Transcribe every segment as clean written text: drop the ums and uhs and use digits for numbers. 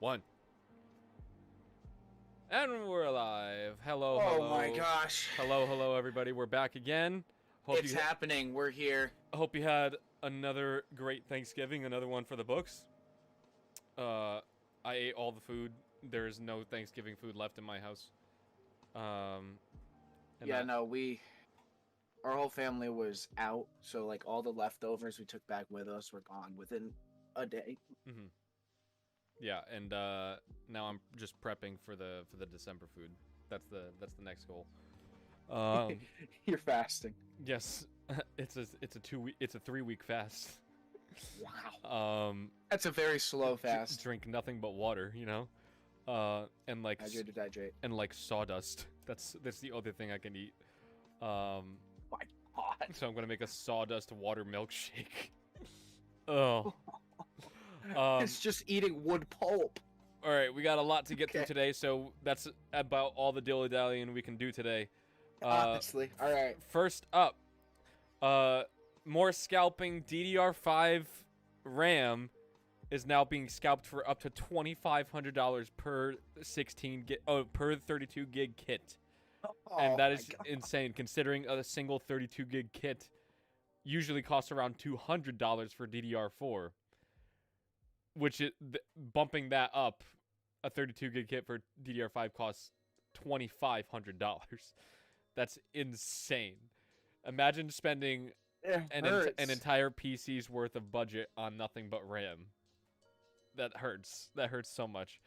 One. And we're alive. Hello, Oh hello. my gosh. Hello, everybody. We're back again. It's happening. We're here. I hope you had another great Thanksgiving, another one for the books. I ate all the food. There's no Thanksgiving food left in my house. Our whole family was out, so like all the leftovers we took back with us were gone within a day. Mm-hmm. Yeah, and now I'm just prepping for the December food. That's the next goal. You're fasting. Yes, it's a 3-week fast. Wow. That's a very slow fast. Drink nothing but water, you know, and like hydrate. And like sawdust. That's the other thing I can eat. My God. So I'm gonna make a sawdust water milkshake. Oh. It's just eating wood pulp. All right, we got a lot to get through today, so that's about all the dilly-dallying we can do today. Honestly, all right. First up, more scalping. DDR5 RAM is now being scalped for up to $2,500 per 32 gig kit, and that is insane. Considering a single 32 gig kit usually costs around $200 for DDR4. Which is bumping that up, a 32 gig kit for DDR5 costs $2,500. That's insane. Imagine spending an entire PC's worth of budget on nothing but RAM. That hurts. That hurts so much.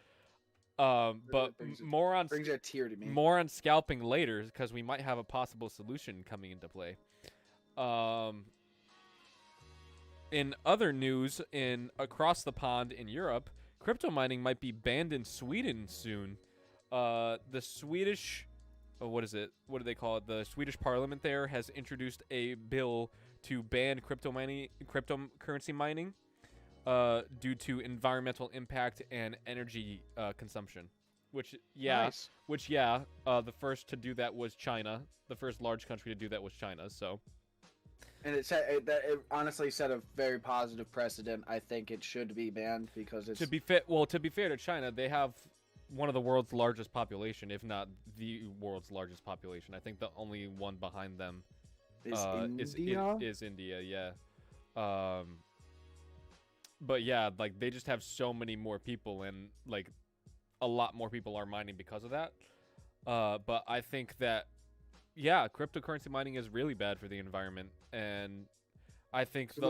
But more on brings a tear to me. More on scalping later, because we might have a possible solution coming into play. In other news, across the pond in Europe, crypto mining might be banned in Sweden soon. The Swedish, what is it? What do they call it? The Swedish Parliament there has introduced a bill to ban cryptocurrency mining, due to environmental impact and energy consumption. The first to do that was China. The first large country to do that was China. So. And it honestly set a very positive precedent. I think it should be banned because it's... To be fair to China, they have one of the world's largest population, if not the world's largest population. I think the only one behind them is India, yeah. But yeah, like they just have so many more people, and like a lot more people are mining because of that. But I think that cryptocurrency mining is really bad for the environment, and I think the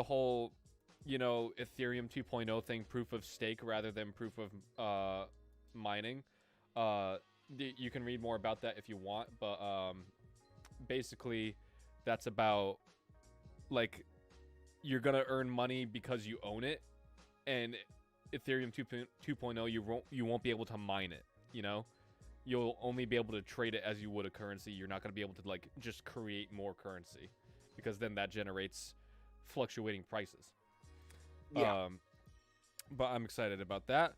whole, Ethereum 2.0 thing, proof of stake rather than proof of mining. You can read more about that if you want, but basically, that's about like you're gonna earn money because you own it, and Ethereum 2.0 you won't be able to mine it, You'll only be able to trade it as you would a currency. You're not going to be able to, like, just create more currency, because then that generates fluctuating prices. Yeah. But I'm excited about that.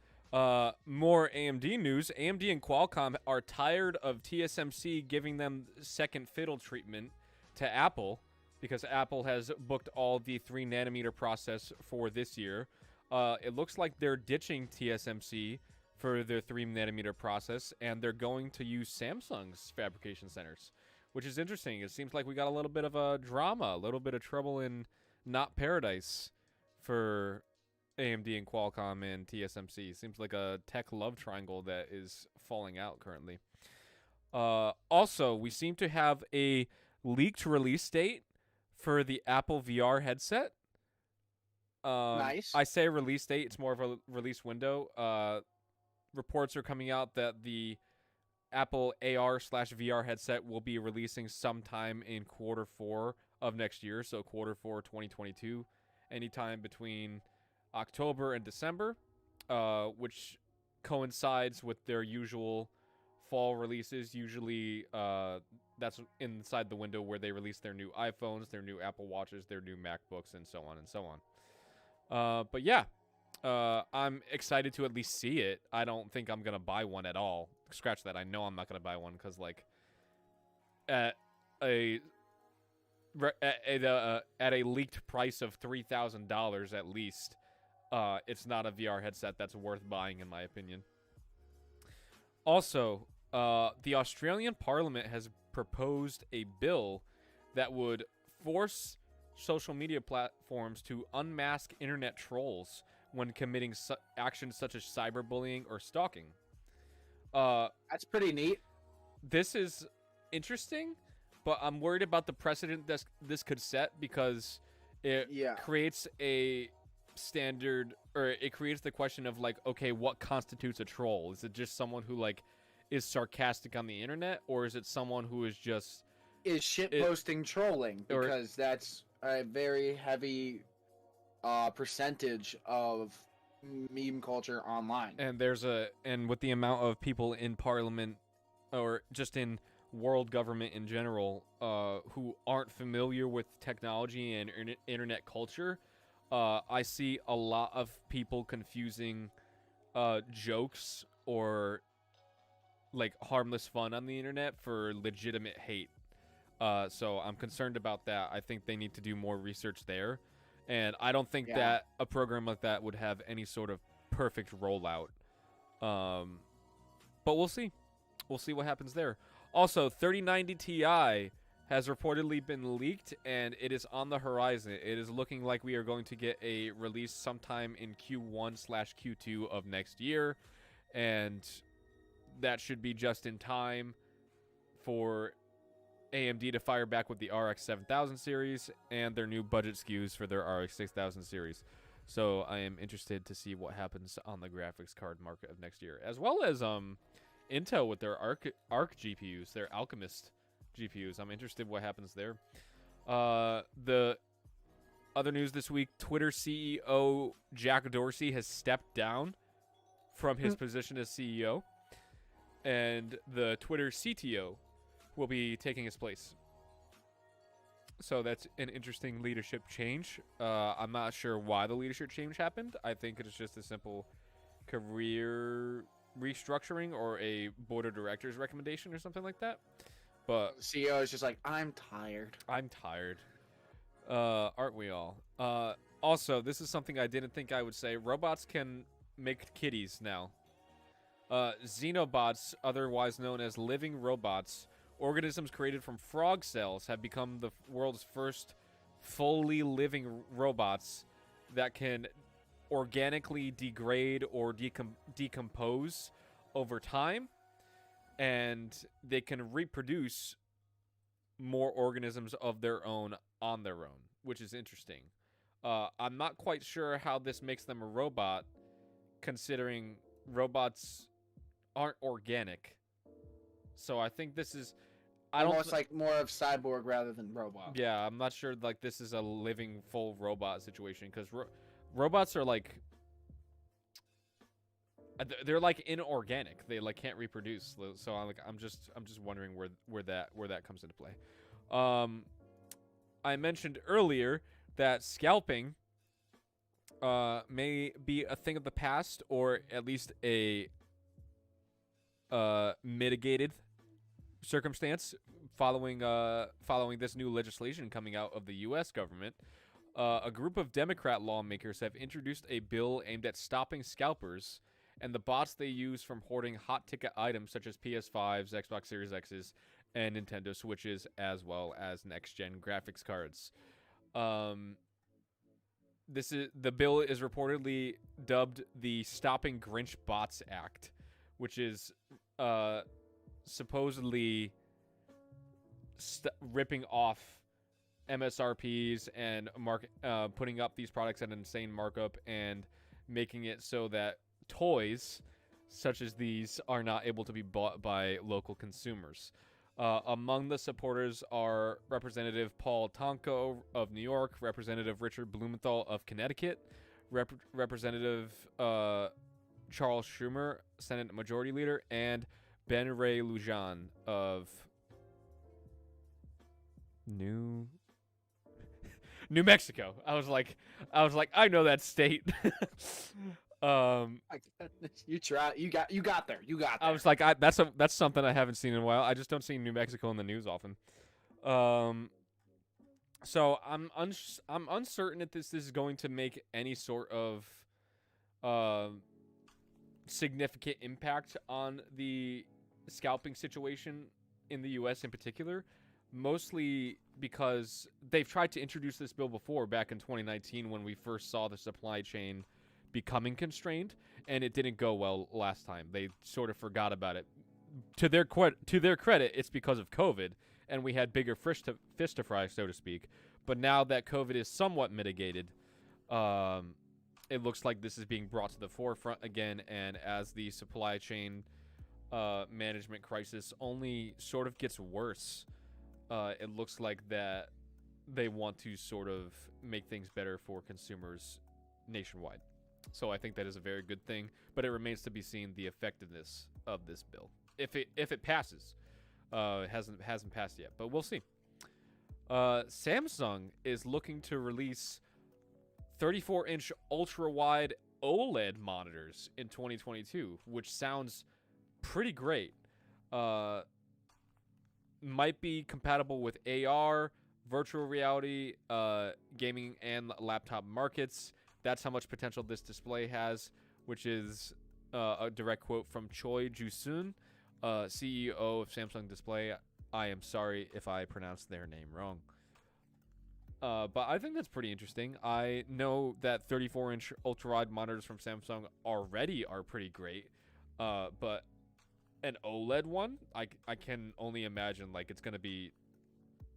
More AMD news. AMD and Qualcomm are tired of TSMC giving them second fiddle treatment to Apple, because Apple has booked all the 3nm process for this year. It looks like they're ditching TSMC for their 3nm process, and they're going to use Samsung's fabrication centers, which is interesting. It seems like we got a little bit of a drama, a little bit of trouble in not paradise for AMD and Qualcomm and TSMC. Seems like a tech love triangle that is falling out currently. Also, we seem to have a leaked release date for the Apple VR headset. Nice. I say release date, it's more of a release window. Reports are coming out that the Apple AR/VR headset will be releasing sometime in Q4 of next year, so Q4 2022, anytime between October and December, which coincides with their usual fall releases. Usually, that's inside the window where they release their new iPhones, their new Apple Watches, their new MacBooks, and so on and so on. But yeah. I'm excited to at least see it. I don't think I'm gonna buy one at all. Scratch that. I know I'm not gonna buy one, because like at a leaked price of $3,000 at least, it's not a VR headset that's worth buying, in my opinion. Also, the Australian Parliament has proposed a bill that would force social media platforms to unmask internet trolls when committing actions such as cyberbullying or stalking. That's pretty neat. This is interesting, but I'm worried about the precedent this could set, because it creates a standard, or it creates the question of like, okay, what constitutes a troll? Is it just someone who like is sarcastic on the internet, or is it someone who is just shitposting trolling? Because that's a very heavy percentage of meme culture online. And with the amount of people in Parliament, or just in world government in general, who aren't familiar with technology and internet culture, I see a lot of people confusing jokes or like harmless fun on the internet for legitimate hate. So I'm concerned about that. I think they need to do more research there. And I don't think that a program like that would have any sort of perfect rollout. But we'll see. We'll see what happens there. Also, 3090 Ti has reportedly been leaked, and it is on the horizon. It is looking like we are going to get a release sometime in Q1/Q2 of next year. And that should be just in time for AMD to fire back with the RX 7000 series and their new budget SKUs for their RX 6000 series. So I am interested to see what happens on the graphics card market of next year, as well as Intel with their Arc GPUs, their Alchemist GPUs. I'm interested what happens there. The other news this week: Twitter CEO Jack Dorsey has stepped down from his position as CEO, and the Twitter CTO will be taking his place. So that's an interesting leadership change. I'm not sure why the leadership change happened. I think it is just a simple career restructuring or a board of directors recommendation or something like that. But the CEO is just like, I'm tired. Aren't we all? Also, this is something I didn't think I would say. Robots can make kitties now. Xenobots, otherwise known as living robots, organisms created from frog cells, have become the world's first fully living robots that can organically degrade or decompose over time, and they can reproduce more organisms of their own on their own, which is interesting. I'm not quite sure how this makes them a robot, considering robots aren't organic. So I think this is almost like more of cyborg rather than robot. Yeah, I'm not sure like this is a living full robot situation, because robots are like, they're like inorganic. They like can't reproduce. So I'm just wondering where that comes into play. I mentioned earlier that scalping may be a thing of the past, or at least a mitigated circumstance following this new legislation coming out of the U.S. government. A group of Democrat lawmakers have introduced a bill aimed at stopping scalpers and the bots they use from hoarding hot-ticket items such as PS5s, Xbox Series X's, and Nintendo Switches, as well as next-gen graphics cards. The bill is reportedly dubbed the Stopping Grinch Bots Act, which is supposedly ripping off MSRPs and putting up these products at an insane markup and making it so that toys such as these are not able to be bought by local consumers. Among the supporters are Representative Paul Tonko of New York, Representative Richard Blumenthal of Connecticut, Representative Charles Schumer, Senate Majority Leader, and Ben Ray Lujan of New Mexico. I was like, I know that state. You got there. I was like, that's something I haven't seen in a while. I just don't see New Mexico in the news often. So I'm uncertain if this is going to make any sort of um, significant impact on the scalping situation in the U.S. in particular, mostly because they've tried to introduce this bill before back in 2019 when we first saw the supply chain becoming constrained, and it didn't go well last time. They sort of forgot about it. To their credit, it's because of COVID, and we had bigger fish to fry, so to speak. But now that COVID is somewhat mitigated, it looks like this is being brought to the forefront again, and as the supply chain management crisis only sort of gets worse, it looks like that they want to sort of make things better for consumers nationwide. So I think that is a very good thing, but it remains to be seen the effectiveness of this bill. If it passes. It hasn't passed yet, but we'll see. Samsung is looking to release 34-inch ultra-wide OLED monitors in 2022, which sounds pretty great. Might be compatible with AR, virtual reality, gaming, and laptop markets. That's how much potential this display has, which is a direct quote from Choi Joo-sun, CEO of Samsung Display. I am sorry if I pronounced their name wrong. But I think that's pretty interesting. I know that 34-inch ultra-wide monitors from Samsung already are pretty great. But an OLED one, I can only imagine like it's going to be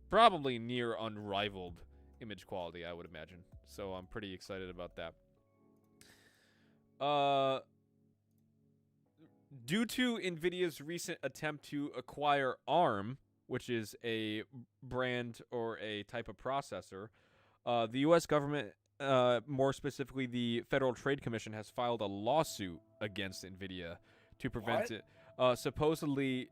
probably near unrivaled image quality, I would imagine. So I'm pretty excited about that. Due to NVIDIA's recent attempt to acquire ARM, which is a brand or a type of processor, the U.S. government, more specifically the Federal Trade Commission, has filed a lawsuit against NVIDIA to prevent it. Supposedly,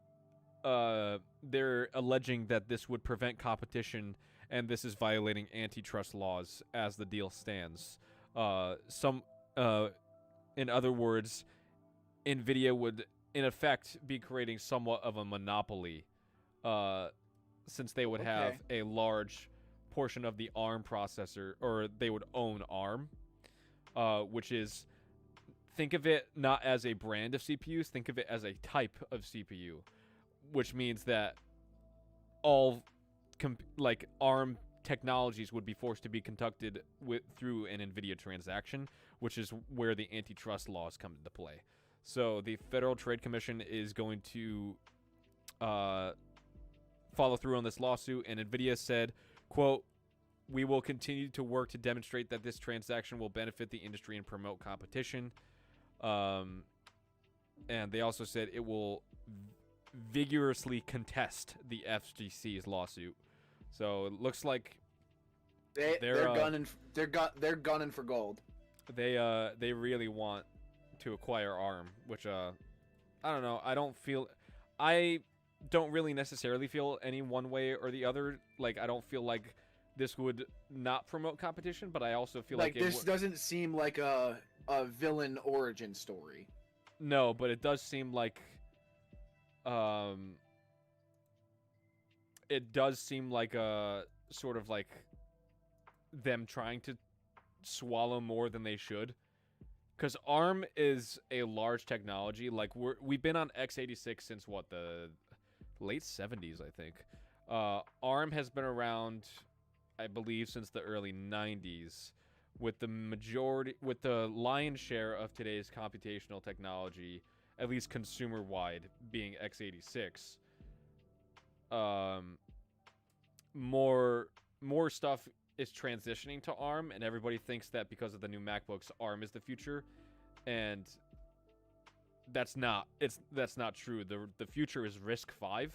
they're alleging that this would prevent competition, and this is violating antitrust laws as the deal stands. In other words, NVIDIA would, in effect, be creating somewhat of a monopoly, since they would have a large portion of the ARM processor, or they would own ARM, which is, think of it not as a brand of CPUs, think of it as a type of CPU, which means that all ARM technologies would be forced to be conducted through an NVIDIA transaction, which is where the antitrust laws come into play. So the Federal Trade Commission is going to follow through on this lawsuit, and NVIDIA said, quote, "We will continue to work to demonstrate that this transaction will benefit the industry and promote competition." And they also said it will vigorously contest the FTC's lawsuit. So it looks like they're gunning for gold. They really want to acquire ARM, which I don't know. I don't really necessarily feel any one way or the other. Like, I don't feel like this would not promote competition, but I also feel like this doesn't seem like a villain origin story. No, but it does seem like it does seem like a sort of like them trying to swallow more than they should. Because ARM is a large technology. Like, we've been on x86 since what, the late 70s, I think. ARM has been around, I believe, since the early 90s, with the lion's share of today's computational technology, at least consumer-wide, being x86. More stuff is transitioning to ARM, and everybody thinks that because of the new MacBooks, ARM is the future, and that's not true. The future is RISC-V,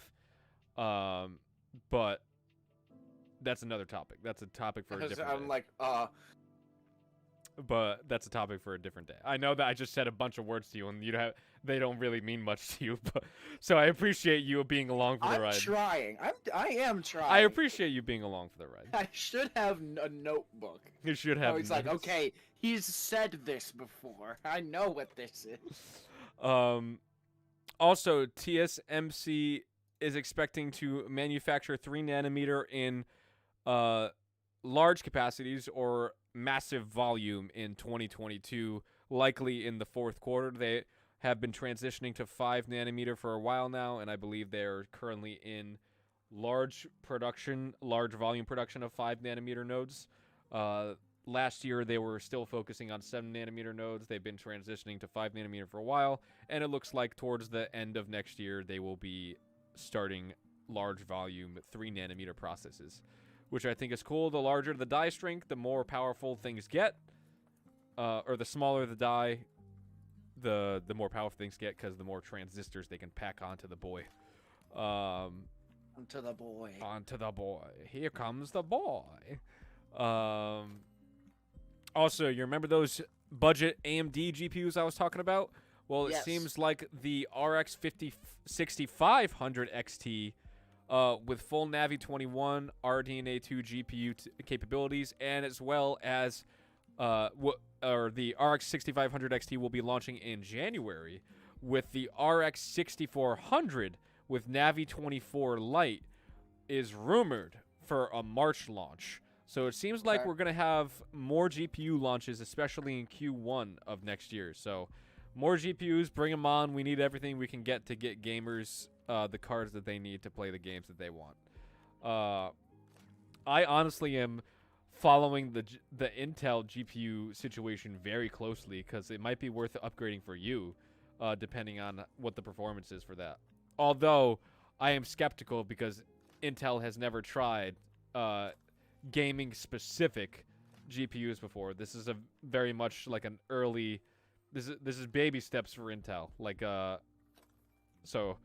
but that's another topic. That's a topic for a different day. But that's a topic for a different day. I know that I just said a bunch of words to you, and they don't really mean much to you. But so I appreciate you being along for the ride. I am trying. I appreciate you being along for the ride. I should have a notebook. You should have. It's like, okay, he's said this before. I know what this is. Also, TSMC is expecting to manufacture 3nm in large capacities or massive volume in 2022, likely in the fourth quarter. They have been transitioning to 5 nanometer for a while now, and I believe they're currently in large volume production of 5 nanometer nodes. Last year, they were still focusing on 7 nanometer nodes. They've been transitioning to 5 nanometer for a while, and it looks like towards the end of next year, they will be starting large volume 3 nanometer processes, which I think is cool. The larger the die strength, the more powerful things get, or the smaller the die, the more powerful things get, because the more transistors they can pack onto the boy. Onto the boy. Onto the boy. Here comes the boy. Also, you remember those budget AMD GPUs I was talking about? Well, it seems like the RX 6500 XT with full Navi 21 RDNA 2 GPU capabilities, and as well as the RX 6500 XT will be launching in January, with the RX 6400 with Navi 24 Lite is rumored for a March launch. So it seems like we're going to have more GPU launches, especially in Q1 of next year. So more GPUs, bring them on. We need everything we can get to get gamers the cards that they need to play the games that they want. I honestly am following the Intel GPU situation very closely, because it might be worth upgrading for you, depending on what the performance is for that. Although I am skeptical, because Intel has never tried gaming specific GPUs before. This is a very much like an early. This is baby steps for Intel. Like so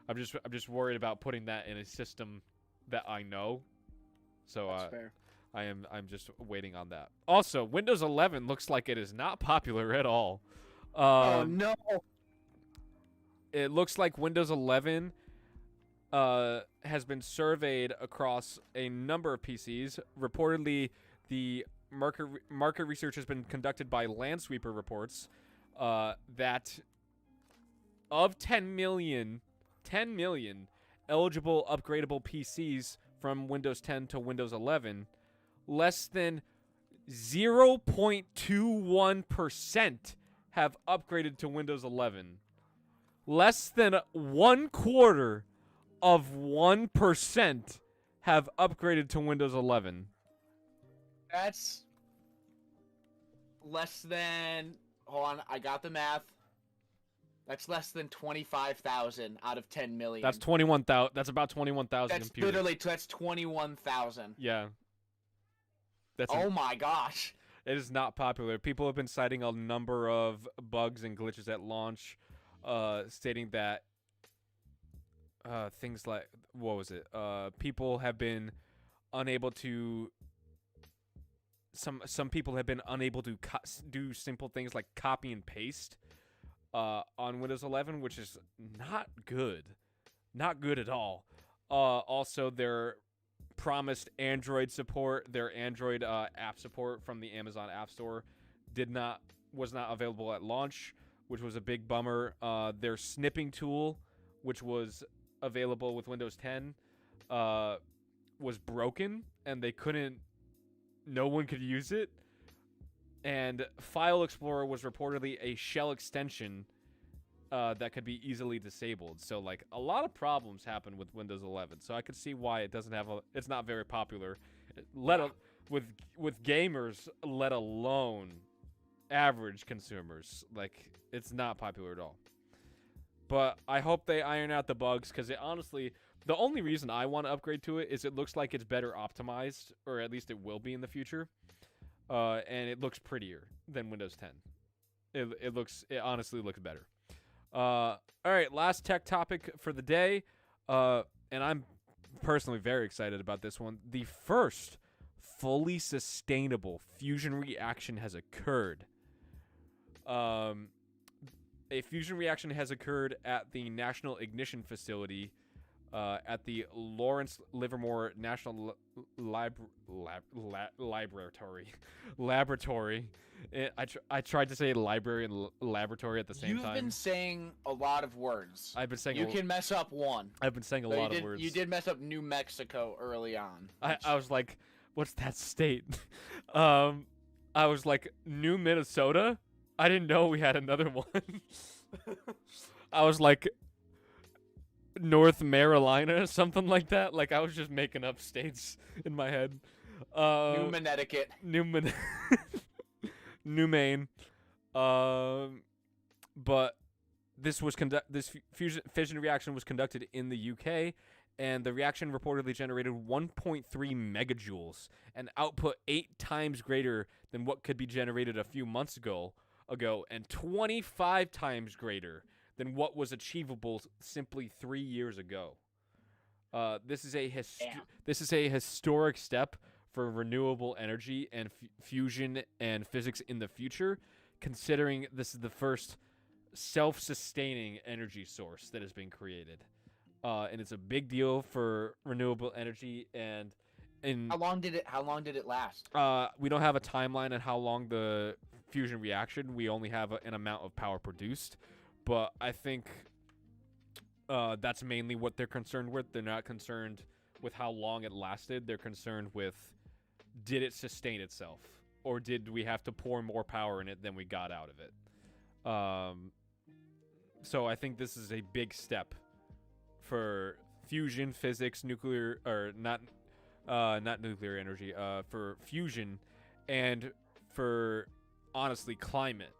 I'm just worried about putting that in a system that I know. So That's fair. I'm just waiting on that. Also, Windows 11 looks like it is not popular at all. Oh no. It looks like Windows 11 has been surveyed across a number of PCs. Reportedly, the market research has been conducted by Landsweeper Reports that of 10 million eligible upgradable PCs from Windows 10 to Windows 11, less than 0.21% have upgraded to Windows 11. Less than 1/4 of 1% have upgraded to Windows 11. That's less than. Hold on, I got the math. That's less than 25,000 out of 10 million. That's 21,000. That's about 21,000 computers. That's 21,000. Yeah. That's oh my gosh. It is not popular. People have been citing a number of bugs and glitches at launch, stating that things like, what was it? People have been unable to. Some people have been unable to do simple things like copy and paste on Windows 11, which is not good. Not good at all. Also, their promised Android support, their Android app support from the Amazon App Store was not available at launch, which was a big bummer. Their snipping tool, which was available with Windows 10, was broken, and no one could use it. And File Explorer was reportedly a shell extension that could be easily disabled. So, like, a lot of problems happen with Windows 11. So I could see why it's not very popular. With gamers, let alone average consumers. Like, it's not popular at all. But I hope they iron out the bugs, because honestly, the only reason I want to upgrade to it is it looks like it's better optimized, or at least it will be in the future. And it looks prettier than Windows 10. It honestly looks better. All right, last tech topic for the day. And I'm personally very excited about this one. The first fully sustainable fusion reaction has occurred. A fusion reaction has occurred at the National Ignition Facility at the Lawrence Livermore National Laboratory. I tried to say library and laboratory at the same time. You've been saying a lot of words. I've been saying you can mess up one. I've been saying a lot of words. You did mess up New Mexico early on. I was like, what's that state? I was like, New Minnesota? I didn't know we had another one. I was like, North Carolina, something like that. Like I was just making up states in my head. New Connecticut. New Maine. But this fission reaction was conducted in the UK, and the reaction reportedly generated 1.3 megajoules, an output 8 times greater than what could be generated a few months ago, and 25 times greater than what was achievable simply 3 years ago. This is a historic step for renewable energy and fusion and physics in the future, considering this is the first self-sustaining energy source that has been created. And it's a big deal for renewable energy. And How long did it last? We don't have a timeline on how long the fusion reaction. We only have an amount of power produced. But I think that's mainly what they're concerned with. They're not concerned with how long it lasted. They're concerned with, did it sustain itself? Or did we have to pour more power in it than we got out of it? So I think this is a big step for fusion, physics, nuclear, or not nuclear energy, for fusion, and for, honestly, climate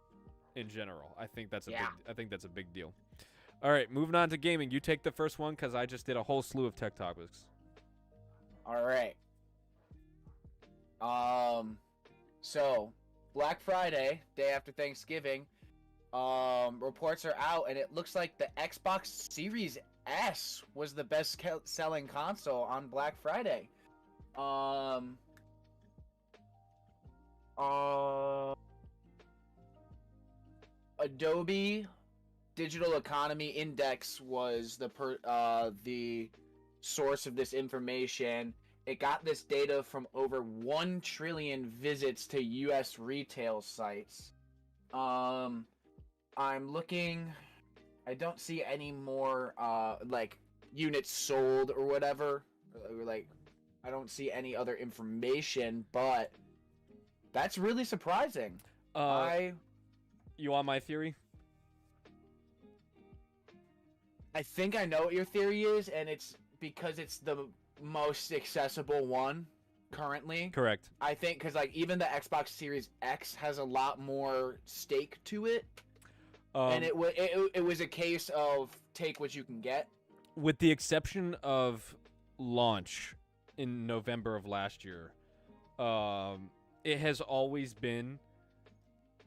in general. I think that's a big deal. All right, moving on to gaming. You take the first one because I just did a whole slew of tech topics. All right. So Black Friday, day after Thanksgiving, reports are out, and it looks like the Xbox Series S was the best selling console on Black Friday. Adobe Digital Economy Index was the source of this information. It got this data from over 1 trillion visits to U.S. retail sites. I'm looking. I don't see any more like units sold or whatever. Like, I don't see any other information, but that's really surprising. You want my theory? I think I know what your theory is, and it's because it's the most accessible one currently. Correct. I think because like even the Xbox Series X has a lot more stake to it, and it was a case of take what you can get. With the exception of launch in November of last year, it has always been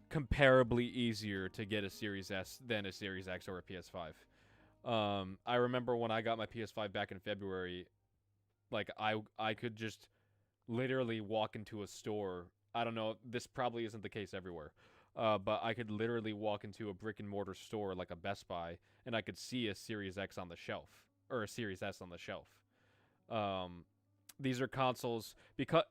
comparably easier to get a Series S than a Series X or a PS5. I remember when I got my PS5 back in February, like I could just literally walk into a store. I don't know, this probably isn't the case everywhere, but I could literally walk into a brick and mortar store like a Best Buy, and I could see a Series X on the shelf or a Series S on the shelf. These are consoles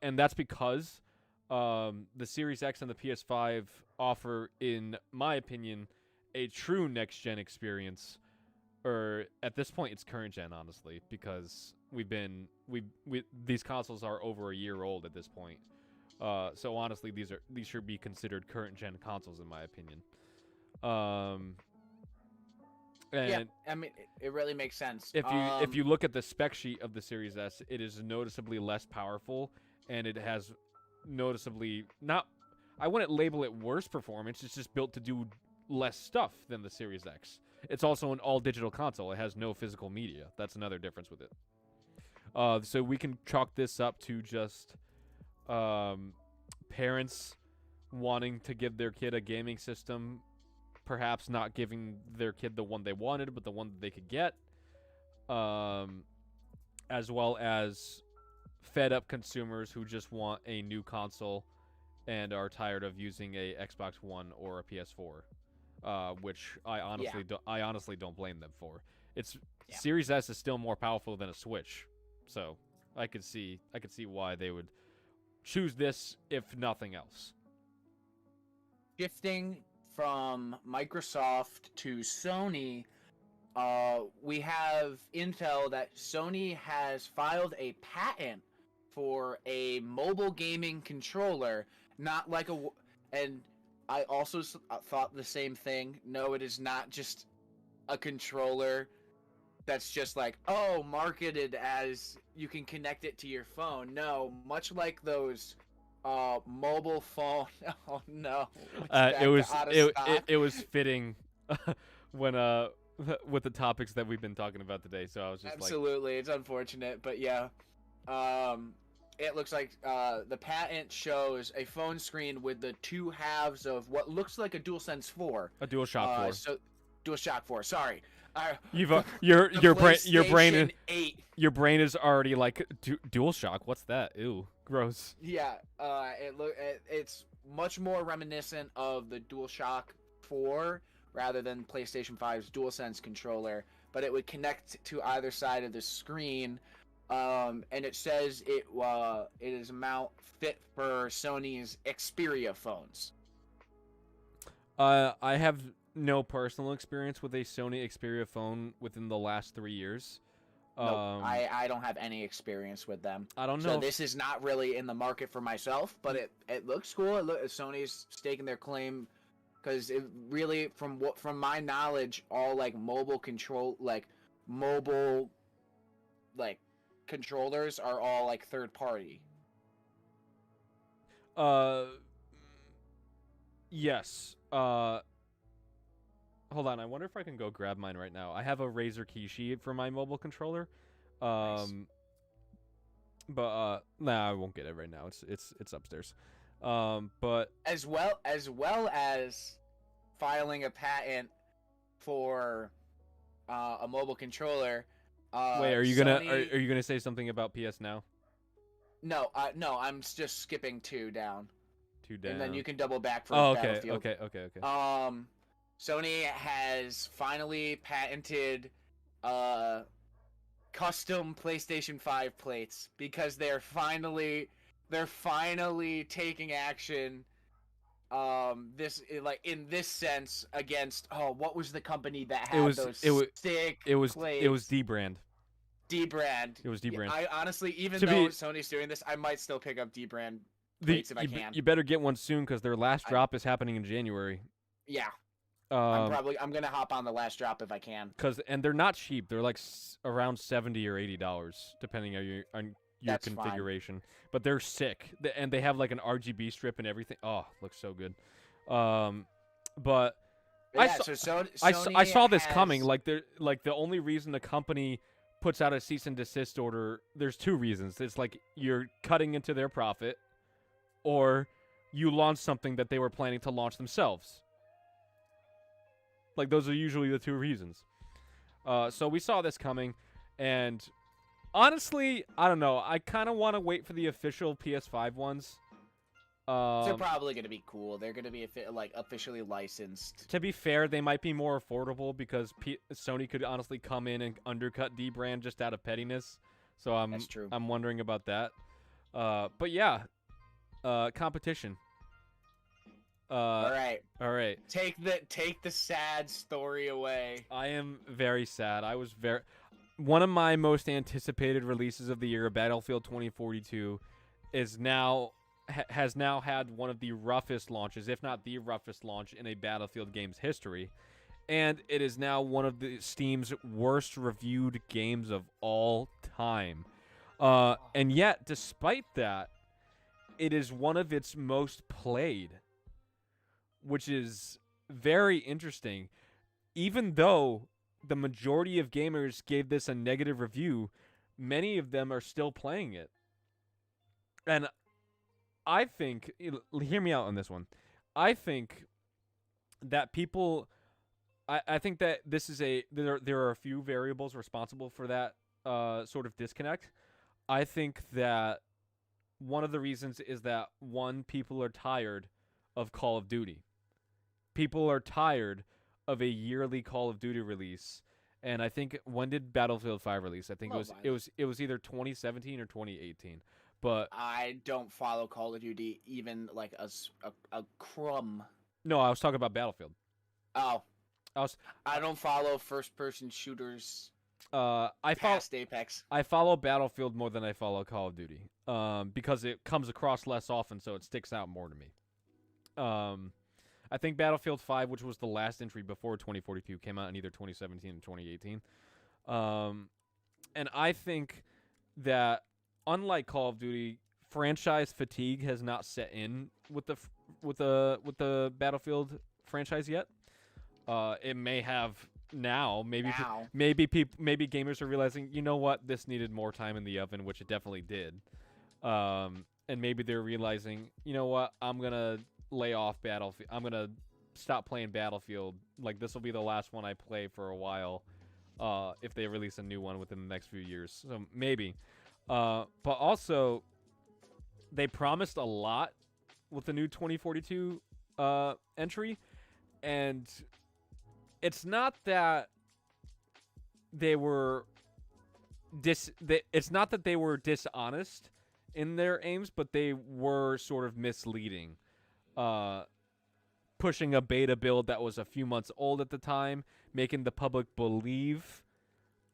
and that's because the Series X and the PS5 offer, in my opinion, a true next-gen experience. Or at this point, it's current gen, honestly, because these consoles are over a year old at this point. So honestly, these should be considered current gen consoles, in my opinion. Yeah, I mean, it really makes sense. If you look at the spec sheet of the Series S, it is noticeably less powerful, and it has noticeably not. I wouldn't label it worse performance. It's just built to do less stuff than the Series X. It's also an all-digital console. It has no physical media. That's another difference with it. So we can chalk this up to just parents wanting to give their kid a gaming system, perhaps not giving their kid the one they wanted, but the one that they could get, as well as fed-up consumers who just want a new console and are tired of using a Xbox One or a PS4. Which I honestly don't blame them for. Series S is still more powerful than a Switch, so I could see why they would choose this if nothing else. Shifting from Microsoft to Sony, we have intel that Sony has filed a patent for a mobile gaming controller, not like and I also thought the same thing. No, it is not just a controller that's just like, oh, marketed as you can connect it to your phone. No, much like those mobile phone. Oh no, it was fitting when with the topics that we've been talking about today. So I was just absolutely, it's unfortunate, but yeah. It looks like the patent shows a phone screen with the two halves of what looks like a DualSense 4. A DualShock 4. So DualShock 4. Sorry. Your brain is 8. Your brain is already like DualShock. What's that? Ew, gross. Yeah. It's much more reminiscent of the DualShock 4 rather than PlayStation 5's DualSense controller, but it would connect to either side of the screen. And it says it is a mount fit for Sony's Xperia phones. I have no personal experience with a Sony Xperia phone within the last 3 years. No, I don't have any experience with them. I don't know. So this is not really in the market for myself, but it looks cool. Sony's staking their claim because it really, from my knowledge, all like mobile controllers are all like third party. Yes. Hold on, I wonder if I can go grab mine right now. I have a Razer Kishi for my mobile controller. Nice. But nah, I won't get it right now. It's upstairs. But as well as filing a patent for a mobile controller. Wait, are you gonna say something about PS Now? No, I'm just skipping 2 down. 2 down. And then you can double back for Battlefield. Okay. Sony has finally patented custom PlayStation 5 plates because they're finally taking action. In this sense against what was the company that had those stick plates? It was Dbrand. Dbrand. It was Dbrand. I honestly, even though Sony's doing this, I might still pick up Dbrand plates if I can. You better get one soon because their last drop is happening in January. Yeah. I'm gonna hop on the last drop if I can. And they're not cheap. They're like around $70 or $80, depending on your configuration. Fine. But they're sick, and they have like an RGB strip and everything. Oh, looks so good. But yeah, I saw this coming. Like the only reason the company puts out a cease and desist order, there's 2 reasons. It's like you're cutting into their profit, or you launch something that they were planning to launch themselves. Like, those are usually the 2 reasons. So we saw this coming, and honestly, I don't know. I kind of want to wait for the official PS5 ones. They're probably going to be cool. They're going to be officially licensed. To be fair, they might be more affordable because Sony could honestly come in and undercut Dbrand just out of pettiness. So That's true. I'm wondering about that. But yeah, competition. All right. Take the sad story away. I am very sad. One of my most anticipated releases of the year, Battlefield 2042, has now had one of the roughest launches, if not the roughest launch in a Battlefield game's history, and it is now one of the Steam's worst reviewed games of all time. And yet, despite that, it is one of its most played, which is very interesting. Even though the majority of gamers gave this a negative review, many of them are still playing it. And I think, hear me out on this one. I think that I think that this is there are a few variables responsible for that sort of disconnect. I think that one of the reasons is that, one, people are tired of Call of Duty. People are tired of a yearly Call of Duty release. And I think, when did Battlefield 5 release? I think it was either 2017 or 2018. But I don't follow Call of Duty even like a crumb. No, I was talking about Battlefield. Oh. I don't follow first-person shooters past Apex. I follow Battlefield more than I follow Call of Duty, because it comes across less often, so it sticks out more to me. I think Battlefield 5, which was the last entry before 2042, came out in either 2017 or 2018. And I think that unlike Call of Duty, franchise fatigue has not set in with the Battlefield franchise yet. It may have now. Maybe gamers are realizing, you know what, this needed more time in the oven, which it definitely did. And maybe they're realizing, you know what, I'm gonna lay off Battlefield. I'm gonna stop playing Battlefield. Like, this will be the last one I play for a while. If they release a new one within the next few years, so maybe. But also, they promised a lot with the new 2042 entry, and it's not that they were it's not that they were dishonest in their aims, but they were sort of misleading. Pushing a beta build that was a few months old at the time, making the public believe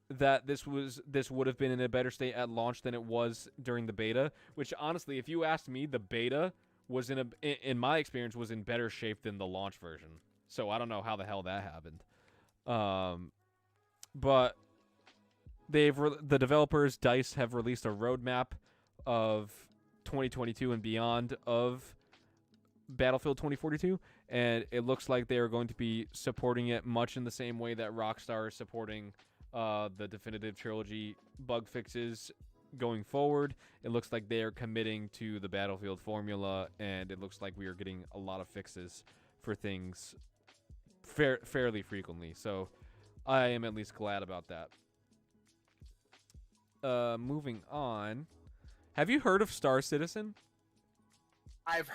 that this would have been in a better state at launch than it was during the beta, which honestly, if you asked me, the beta was in my experience was in better shape than the launch version. So I don't know how the hell that happened. But the developers, DICE, have released a roadmap of 2022 and beyond of Battlefield 2042, and it looks like they are going to be supporting it much in the same way that Rockstar is supporting the Definitive Trilogy bug fixes going forward. It looks like they are committing to the Battlefield formula, and it looks like we are getting a lot of fixes for things fairly frequently. So I am at least glad about that. Moving on. Have you heard of Star Citizen? I've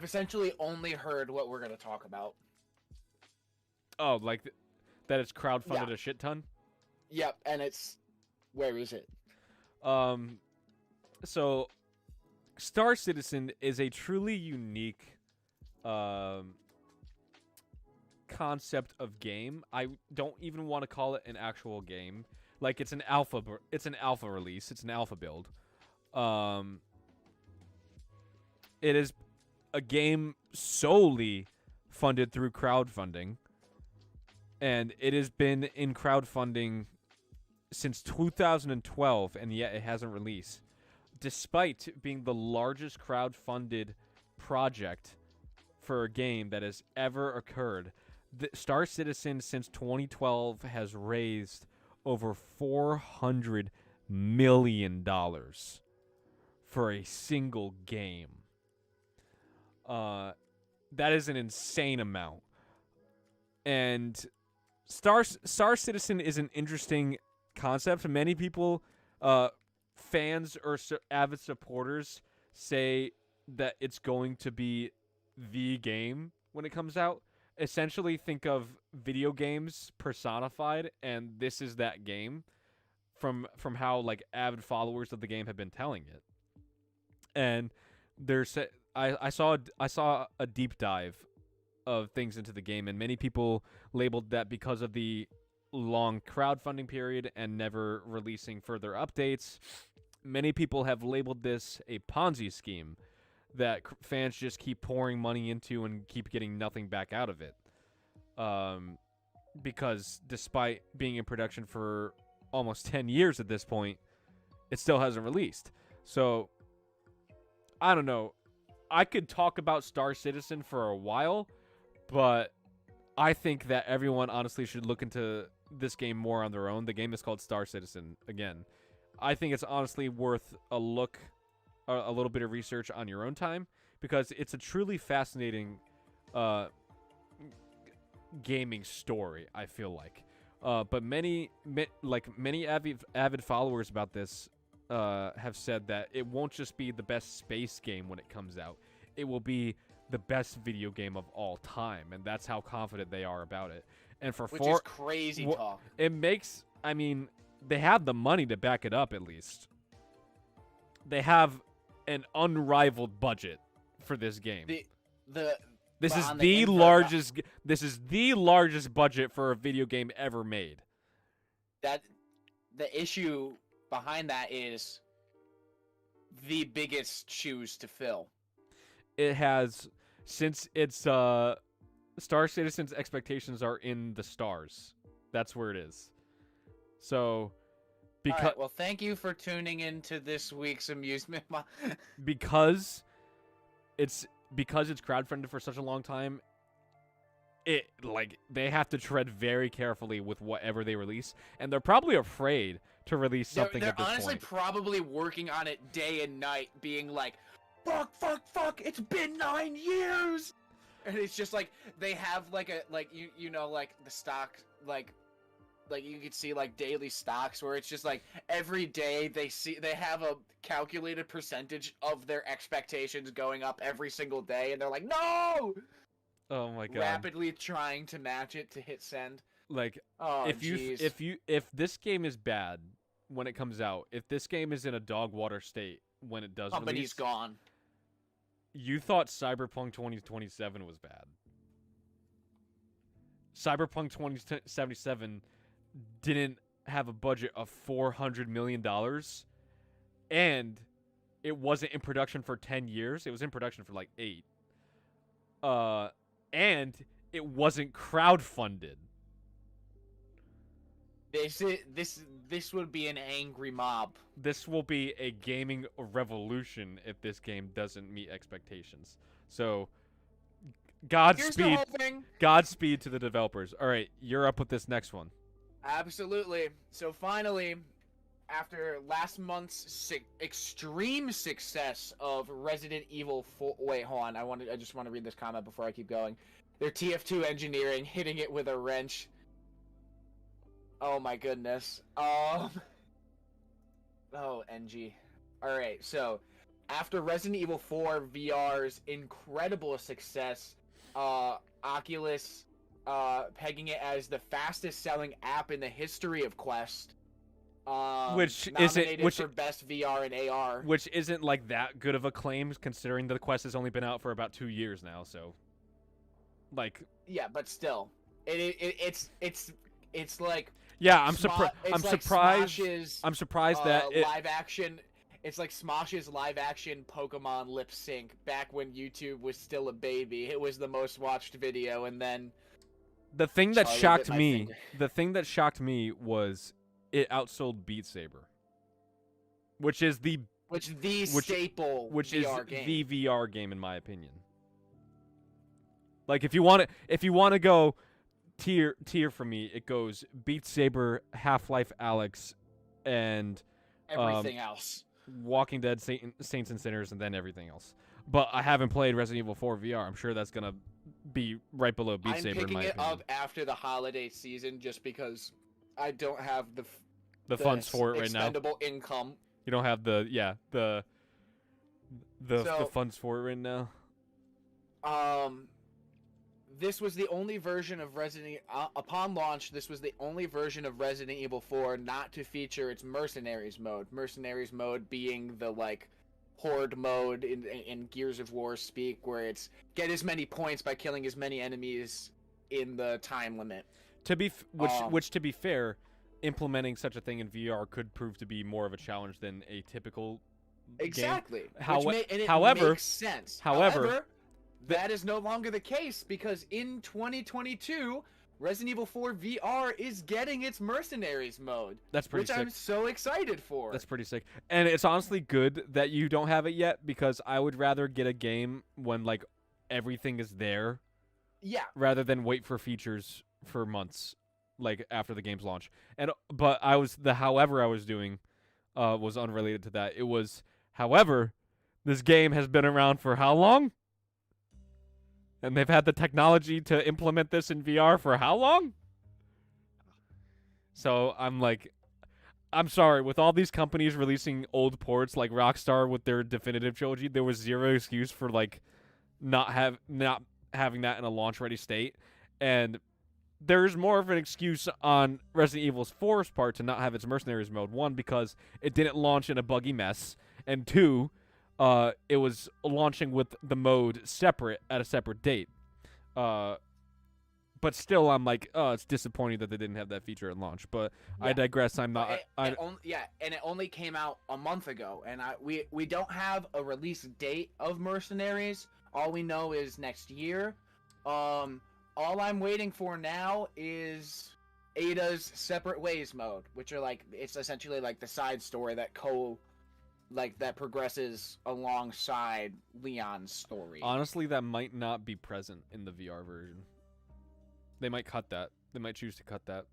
essentially only heard what we're going to talk about. Oh, like that it's crowdfunded a shit ton? Yep, and where is it? So Star Citizen is a truly unique concept of game. I don't even want to call it an actual game. Like, it's an alpha release. It's an alpha build. It is a game solely funded through crowdfunding, and it has been in crowdfunding since 2012, and yet it hasn't released, despite being the largest crowdfunded project for a game that has ever occurred. The Star Citizen since 2012 has raised over $400 million for a single game. That is an insane amount. And Star Citizen is an interesting concept. Many people, fans or avid supporters, say that it's going to be the game when it comes out. Essentially, think of video games personified, and this is that game from how like avid followers of the game have been telling it. And I saw a deep dive of things into the game, and many people labeled that because of the long crowdfunding period and never releasing further updates. Many people have labeled this a Ponzi scheme that fans just keep pouring money into and keep getting nothing back out of it. Because despite being in production for almost 10 years at this point, it still hasn't released. So, I don't know. I could talk about Star Citizen for a while, but I think that everyone honestly should look into this game more on their own. The game is called Star Citizen. Again, I think it's honestly worth a look, a little bit of research on your own time, because it's a truly fascinating gaming story, I feel like. But many avid followers about this have said that it won't just be the best space game when it comes out. It will be the best video game of all time, and that's how confident they are about it. And which is crazy talk. It makes, I mean, they have the money to back it up. At least they have an unrivaled budget for this game. This is the largest budget for a video game ever made. That the issue behind that is the biggest shoes to fill. It has since it's Star Citizen's expectations are in the stars. That's where it is. So because Alright, well, thank you for tuning in to this week's Amusement. because it's crowdfunded for such a long time, they have to tread very carefully with whatever they release, and they're probably afraid to release something they're at this honestly point. probably working on it day and night, being like, fuck, it's been 9 years! And it's just like, they have like the stock, like you could see like daily stocks where it's just like every day they have a calculated percentage of their expectations going up every single day, and they're like, no! Oh my god. Rapidly trying to match it to hit send. Like, Oh, if this game is bad when it comes out, if this game is in a dog water state when it does company's release, gone. you thought Cyberpunk 2077 was bad. Cyberpunk 2077 didn't have a budget of $400 million, and it wasn't in production for 10 years. It was in production for like 8. And it wasn't crowdfunded. This would be an angry mob. This will be a gaming revolution if this game doesn't meet expectations. So, Godspeed to the developers. All right, you're up with this next one. Absolutely. So finally, after last month's extreme success of Resident Evil 4... Wait, hold on. I just want to read this comment before I keep going. Their TF2 engineering hitting it with a wrench. Oh my goodness. Oh, NG. Alright, so after Resident Evil 4 VR's incredible success, Oculus pegging it as the fastest selling app in the history of Quest. Which nominated for best VR and AR. Which isn't like that good of a claim considering the Quest has only been out for about 2 years now, so like yeah, but still. It's like yeah, I'm surprised. Smosh's, I'm surprised that live action. It's like Smosh's live action Pokemon lip sync back when YouTube was still a baby. It was the most watched video, and then the thing that shocked me was it outsold Beat Saber, which is the staple VR game. The VR game in my opinion. Like if you want to go tier for me, it goes Beat Saber, Half-Life Alyx, and everything else. Walking Dead, Saints and Sinners, and then everything else. But I haven't played Resident Evil 4 VR. I'm sure that's gonna be right below Beat Saber in my opinion. I'm picking it up after the holiday season just because I don't have the funds for it right now. Expendable income. You don't have the funds for it right now. This was the only version of upon launch, this was the only version of Resident Evil 4 not to feature its Mercenaries mode. Mercenaries mode being the, like, horde mode in Gears of War speak, where it's get as many points by killing as many enemies in the time limit. Which, to be fair, implementing such a thing in VR could prove to be more of a challenge than a typical exactly. game. However, makes sense. However, that is no longer the case because in 2022, Resident Evil 4 VR is getting its Mercenaries mode. That's pretty sick. Which I'm so excited for. That's pretty sick. And it's honestly good that you don't have it yet because I would rather get a game when like everything is there. Yeah. Rather than wait for features for months like after the game's launch. But however I was doing was unrelated to that. It was however this game has been around for how long? And they've had the technology to implement this in VR for how long? So I'm sorry, with all these companies releasing old ports like Rockstar with their Definitive Trilogy, there was zero excuse for like not having that in a launch ready state. And there's more of an excuse on Resident Evil 4's part to not have its Mercenaries mode. One, because it didn't launch in a buggy mess, and two, it was launching with the mode separate at a separate date. But still, I'm like, oh, it's disappointing that they didn't have that feature at launch. But yeah. I digress. I'm not. And it only came out a month ago, and we don't have a release date of Mercenaries. All we know is next year. All I'm waiting for now is Ada's Separate Ways mode, which are like, it's essentially like the side story that that progresses alongside Leon's story. Honestly, that might not be present in the VR version. They might cut that. They might choose to cut that.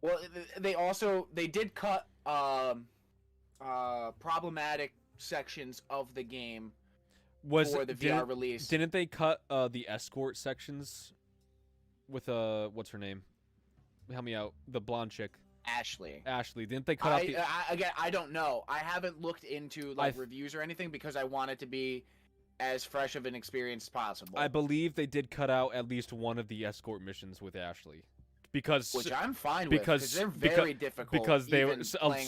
Well, they did cut problematic sections of the game for the VR release. Didn't they cut the escort sections with what's her name? Help me out. The blonde chick. Ashley. Didn't they cut out again, I don't know. I haven't looked into reviews or anything because I want it to be as fresh of an experience as possible. I believe they did cut out at least one of the escort missions with Ashley. Which I'm fine with, because they're very difficult. Because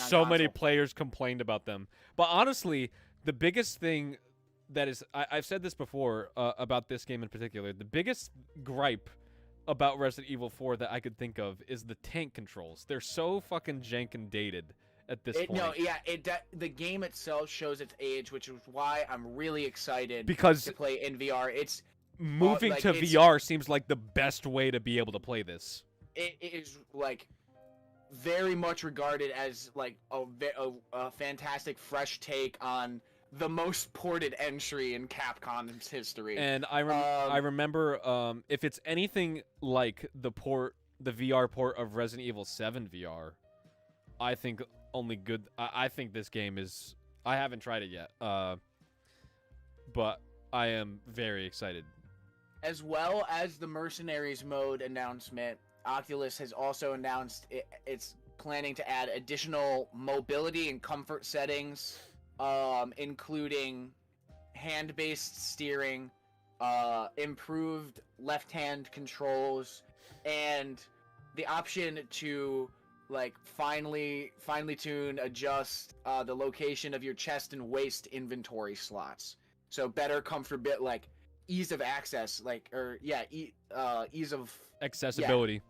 so many players complained about them. But honestly, the biggest thing that is, I've said this before about this game in particular, the biggest gripe about Resident Evil 4 that I could think of is the tank controls. They're so fucking jank and dated at this point. No, yeah, the game itself shows its age, which is why I'm really excited to play in VR. It's moving to VR seems like the best way to be able to play this. It is like very much regarded as like a fantastic fresh take on the most ported entry in Capcom's history. And I remember if it's anything like the VR port of Resident Evil 7 VR, I think only good. I think this game is. I haven't tried it yet, but I am very excited. As well as the Mercenaries mode announcement, Oculus has also announced it's planning to add additional mobility and comfort settings, including hand-based steering, improved left-hand controls, and the option to finely tune, adjust the location of your chest and waist inventory slots. So better comfort, ease of access, ease of accessibility.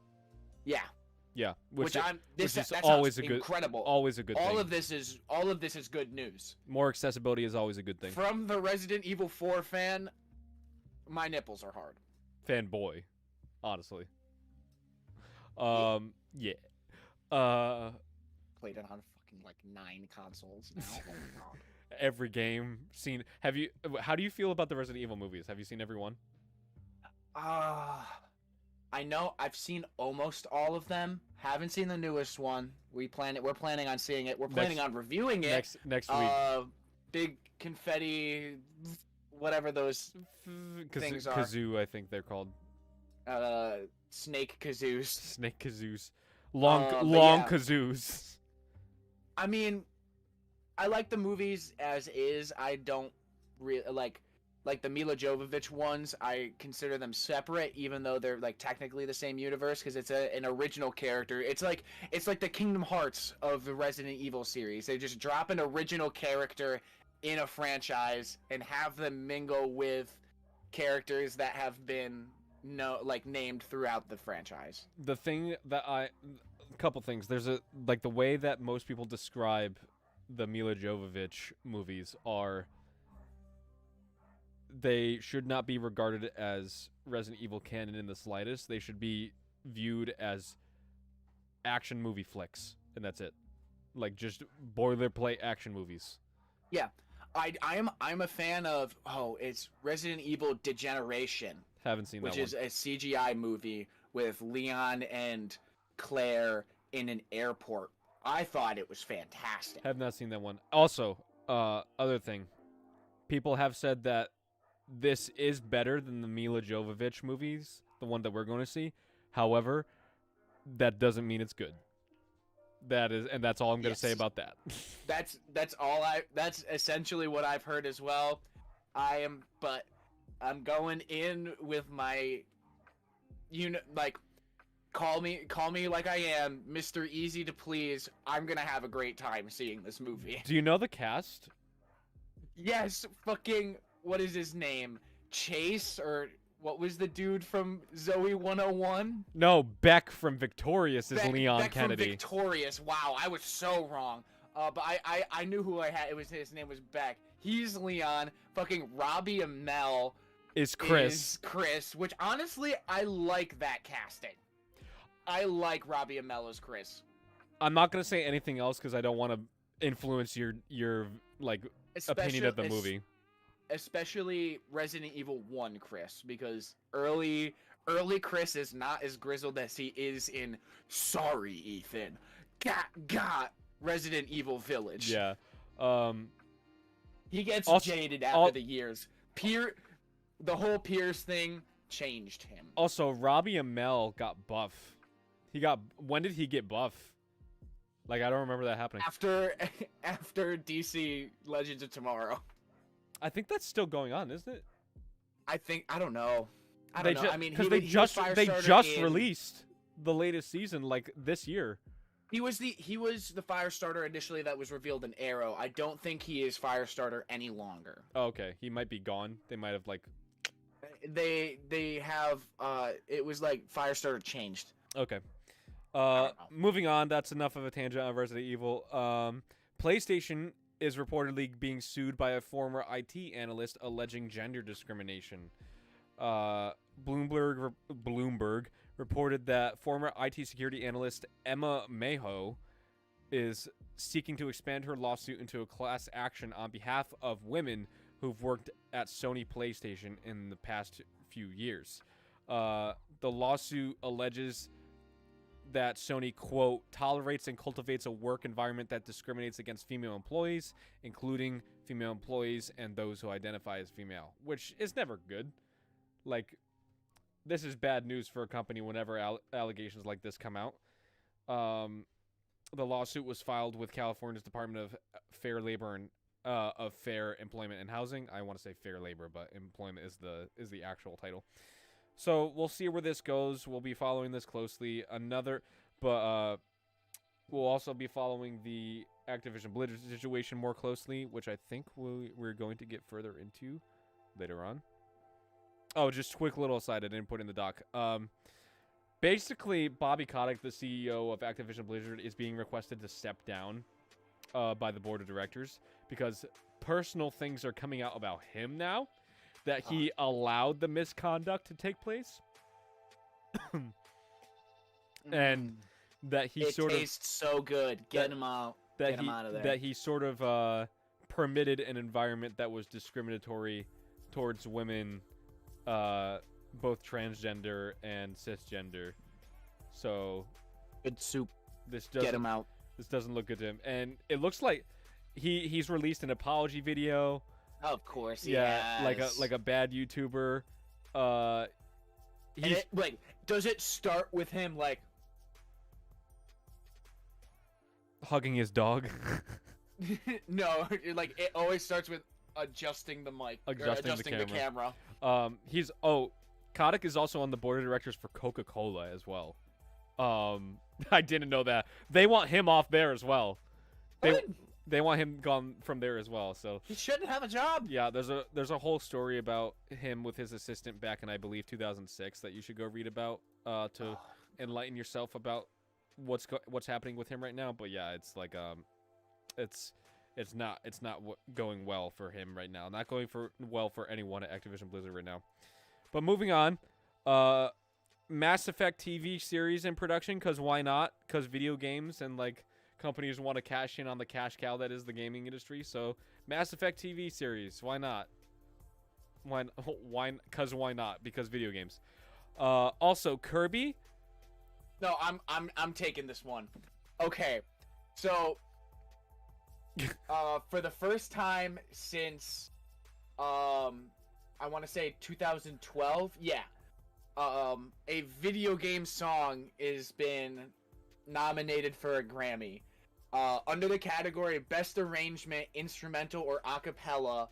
Yeah. Which is always incredible. Always a good thing. All of this is good news. More accessibility is always a good thing. From the Resident Evil 4 fan, my nipples are hard. Fanboy, honestly. Yeah. Played it on fucking 9 consoles now. Oh my god. Every game seen. How do you feel about the Resident Evil movies? Have you seen every one? I know I've seen almost all of them. Haven't seen the newest one. We're planning on seeing it. We're planning on reviewing it next week. Big confetti, whatever those things are. Kazoo, I think they're called. Snake kazoos. Snake kazoos. Long kazoos. I mean, I like the movies as is. I don't really like the Mila Jovovich ones. I consider them separate, even though they're technically the same universe, because it's an original character. It's like the Kingdom Hearts of the Resident Evil series. They just drop an original character in a franchise and have them mingle with characters that have been named throughout the franchise. The thing that a couple things. There's the way that most people describe the Mila Jovovich movies are, they should not be regarded as Resident Evil canon in the slightest. They should be viewed as action movie flicks, and that's it. Just boilerplate action movies. Yeah. I'm a fan of it's Resident Evil Degeneration. Haven't seen that one. Which is a CGI movie with Leon and Claire in an airport. I thought it was fantastic. Have not seen that one. Also, other thing. People have said that this is better than the Mila Jovovich movies, the one that we're going to see. However, that doesn't mean it's good. That's all I'm going to say about that. That's essentially what I've heard as well. I'm going in with my, call me like I am, Mr. Easy to Please. I'm gonna have a great time seeing this movie. Do you know the cast? Yes, fucking, what is his name? Chase, or what was the dude from Zoe 101? No, Beck from Victorious is Leon Beck Kennedy. From Victorious. Wow, I was so wrong. But I knew who I had. His name was Beck. He's Leon. Fucking Robbie Amell Is Chris. is Chris, which honestly, I like that casting. I like Robbie Amell as Chris. I'm not gonna say anything else because I don't want to influence your like opinion of the movie. Especially Resident Evil 1 Chris, because early Chris is not as grizzled as he is in Sorry, Ethan. Got Resident Evil Village. Yeah. He gets Also, jaded after the years. The whole Pierce thing changed him. Also, Robbie Amell got buff. When did he get buff? Like, I don't remember that happening. After DC Legends of Tomorrow. I think that's still going on, isn't it? I don't know. I don't know. I mean, because they just released the latest season like this year. He was the Firestarter initially that was revealed in Arrow. I don't think he is Firestarter any longer. Oh, okay, he might be gone. They might have like. They have it was like Firestarter changed. Okay. Moving on. That's enough of a tangent on Resident Evil. PlayStation is reportedly being sued by a former IT analyst alleging gender discrimination. Bloomberg reported that former IT security analyst Emma Maho is seeking to expand her lawsuit into a class action on behalf of women who've worked at Sony PlayStation in the past few years. The lawsuit alleges that Sony, quote, tolerates and cultivates a work environment that discriminates against female employees, including female employees and those who identify as female, which is never good. Like, this is bad news for a company whenever allegations like this come out. The lawsuit was filed with California's Department of Fair Labor and of Fair Employment and Housing. I want to say Fair Labor, but employment is the actual title. So we'll see where this goes. We'll be following this closely. We'll also be following the Activision Blizzard situation more closely, which I think we're going to get further into later on. Oh, just quick little aside I didn't put in the doc. Basically, Bobby Kotick, the CEO of Activision Blizzard, is being requested to step down by the board of directors because personal things are coming out about him now. That he allowed the misconduct to take place, and that he it tastes so good. Get him out. Get him out of there. That he sort of permitted an environment that was discriminatory towards women, both transgender and cisgender. So, good soup. Get him out. This doesn't look good to him, and it looks like he's released an apology video. Of course, yeah, like a bad YouTuber. Does it start with him like hugging his dog? No, like it always starts with adjusting the mic, adjusting the camera. Kotick is also on the board of directors for Coca-Cola as well. I didn't know that. They want him off there as well. They want him gone from there as well, so he shouldn't have a job. Yeah, there's a whole story about him with his assistant back in, I believe, 2006 that you should go read about to enlighten yourself about what's happening with him right now. But yeah, it's like it's not going well for him right now. Not going well for anyone at Activision Blizzard right now. But moving on, Mass Effect TV series in production, because why not? Because video games and like companies want to cash in on the cash cow that is the gaming industry. So Mass Effect TV series, why not? Why? Because why not? Because video games. Also Kirby. No, I'm taking this one. Okay, so for the first time since I want to say 2012, yeah, a video game song has been nominated for a Grammy. Under the category Best Arrangement, Instrumental, or Acapella,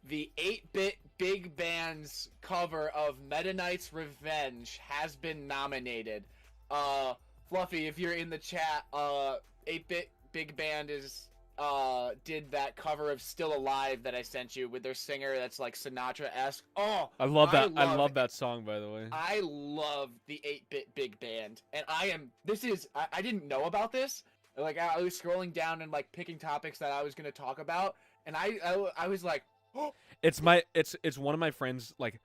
the 8-Bit Big Band's cover of Meta Knight's Revenge has been nominated. Fluffy, if you're in the chat, 8-Bit Big Band did that cover of Still Alive that I sent you with their singer that's like Sinatra-esque. Oh, I love that. I love that song, by the way. I love the 8-Bit Big Band, and I didn't know about this. Like, I was scrolling down and like picking topics that I was going to talk about, and I was like, oh, It's one of my friends like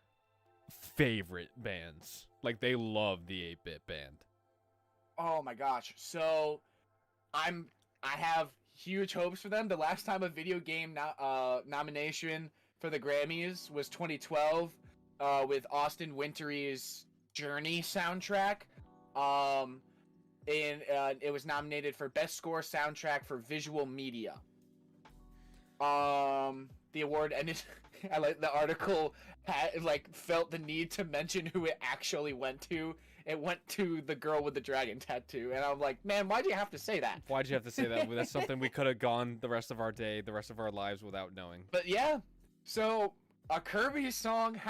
favorite bands. Like they love the 8-Bit Band. oh my gosh. So I have huge hopes for them. The last time a video game nomination for the Grammys was 2012 with Austin Wintory's Journey soundtrack. And it was nominated for Best Score Soundtrack for Visual Media. The award ended. I like the article felt the need to mention who it actually went to. It went to the girl with the dragon tattoo, and I'm like, man, why'd you have to say that? Why'd you have to say that? That's something we could have gone the rest of our day, the rest of our lives without knowing. But yeah, so a Kirby song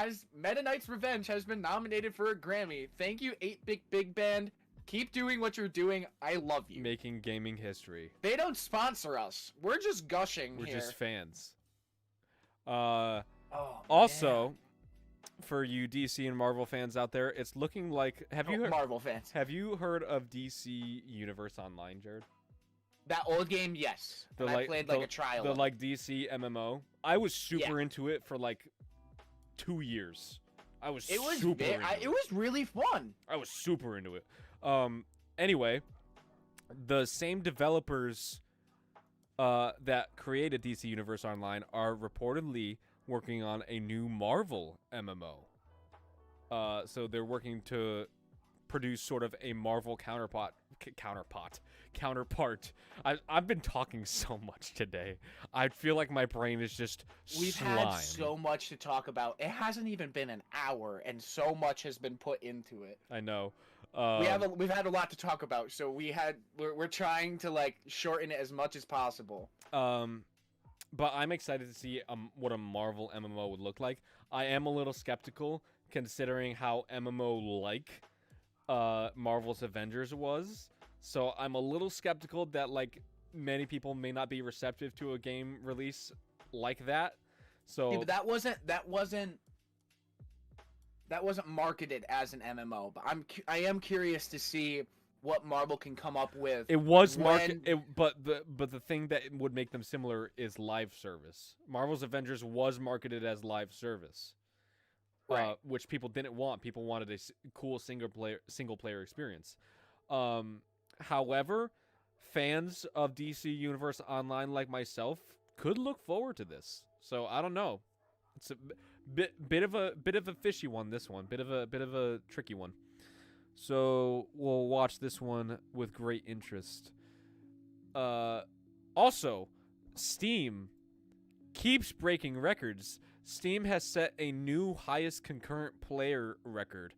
Meta Knight's Revenge has been nominated for a Grammy. Thank you, 8-Bit Big Band. Keep doing what you're doing. I love you. Making gaming history. They don't sponsor us. We're just gushing We're here. just fans. Oh, also, man. for you DC and Marvel fans out there, it's looking like Marvel fans. Have you heard of DC Universe Online, Jared? That old game, yes. I played a trial. The DC MMO. I was super into it for 2 years. It was really fun. I was super into it. Anyway, the same developers that created DC Universe Online are reportedly working on a new Marvel MMO. So they're working to produce sort of a Marvel counterpart. I've been talking so much today. I feel like my brain is just We've slime. had so much to talk about. It hasn't even been an hour, and so much has been put into it. I know. We've had a lot to talk about, so we're trying to shorten it as much as possible. But I'm excited to see what a Marvel MMO would look like. I am a little skeptical considering how MMO-like Marvel's Avengers was. So I'm a little skeptical that many people may not be receptive to a game release like that. So yeah, but that wasn't marketed as an MMO. But I am curious to see what Marvel can come up with. It was marketed, but the thing that would make them similar is live service. Marvel's Avengers was marketed as live service, right? Which people didn't want. People wanted a cool single player experience. However, fans of DC Universe Online like myself could look forward to this. So I don't know. It's a bit of a fishy one. This one, bit of a tricky one. So we'll watch this one with great interest. Also, Steam keeps breaking records. Steam has set a new highest concurrent player record,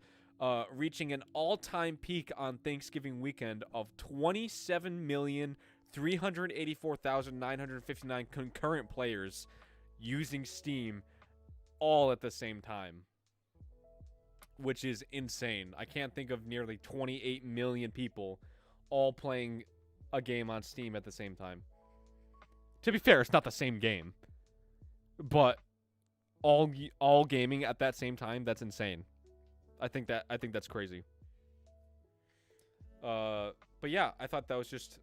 reaching an all-time peak on Thanksgiving weekend of 27,384,959 concurrent players using Steam all at the same time, which is insane. I can't think of nearly 28 million people all playing a game on Steam at the same time. To be fair, it's not the same game, but all gaming at that same time, that's insane. I think that's crazy. But yeah, I thought that was just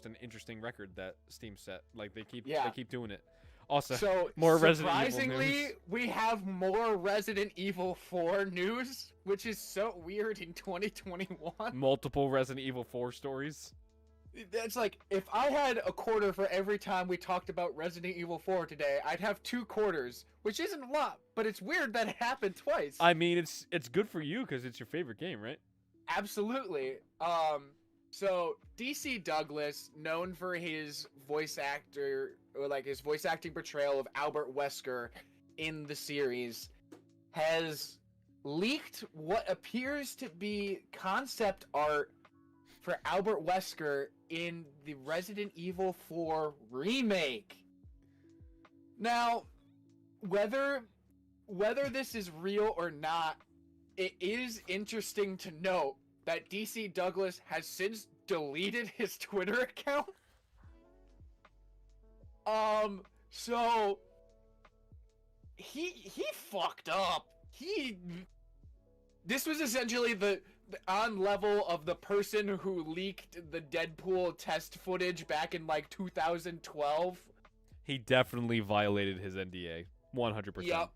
an interesting record that Steam set. They keep doing it. Also, so more Resident Evil surprisingly, news. we have more Resident Evil 4 news, which is so weird in 2021. Multiple Resident Evil 4 stories. It's if I had a quarter for every time we talked about Resident Evil 4 today, I'd have 2 quarters, which isn't a lot, but it's weird that it happened twice. I mean, it's good for you because it's your favorite game, right? Absolutely. So DC Douglas, known for his voice acting portrayal of Albert Wesker in the series, has leaked what appears to be concept art for Albert Wesker in the Resident Evil 4 remake. Now, whether this is real or not, it is interesting to note that DC Douglas has since deleted his Twitter account. So he fucked up. This was essentially the on level of the person who leaked the Deadpool test footage back in 2012. He definitely violated his NDA. 100%. Yep.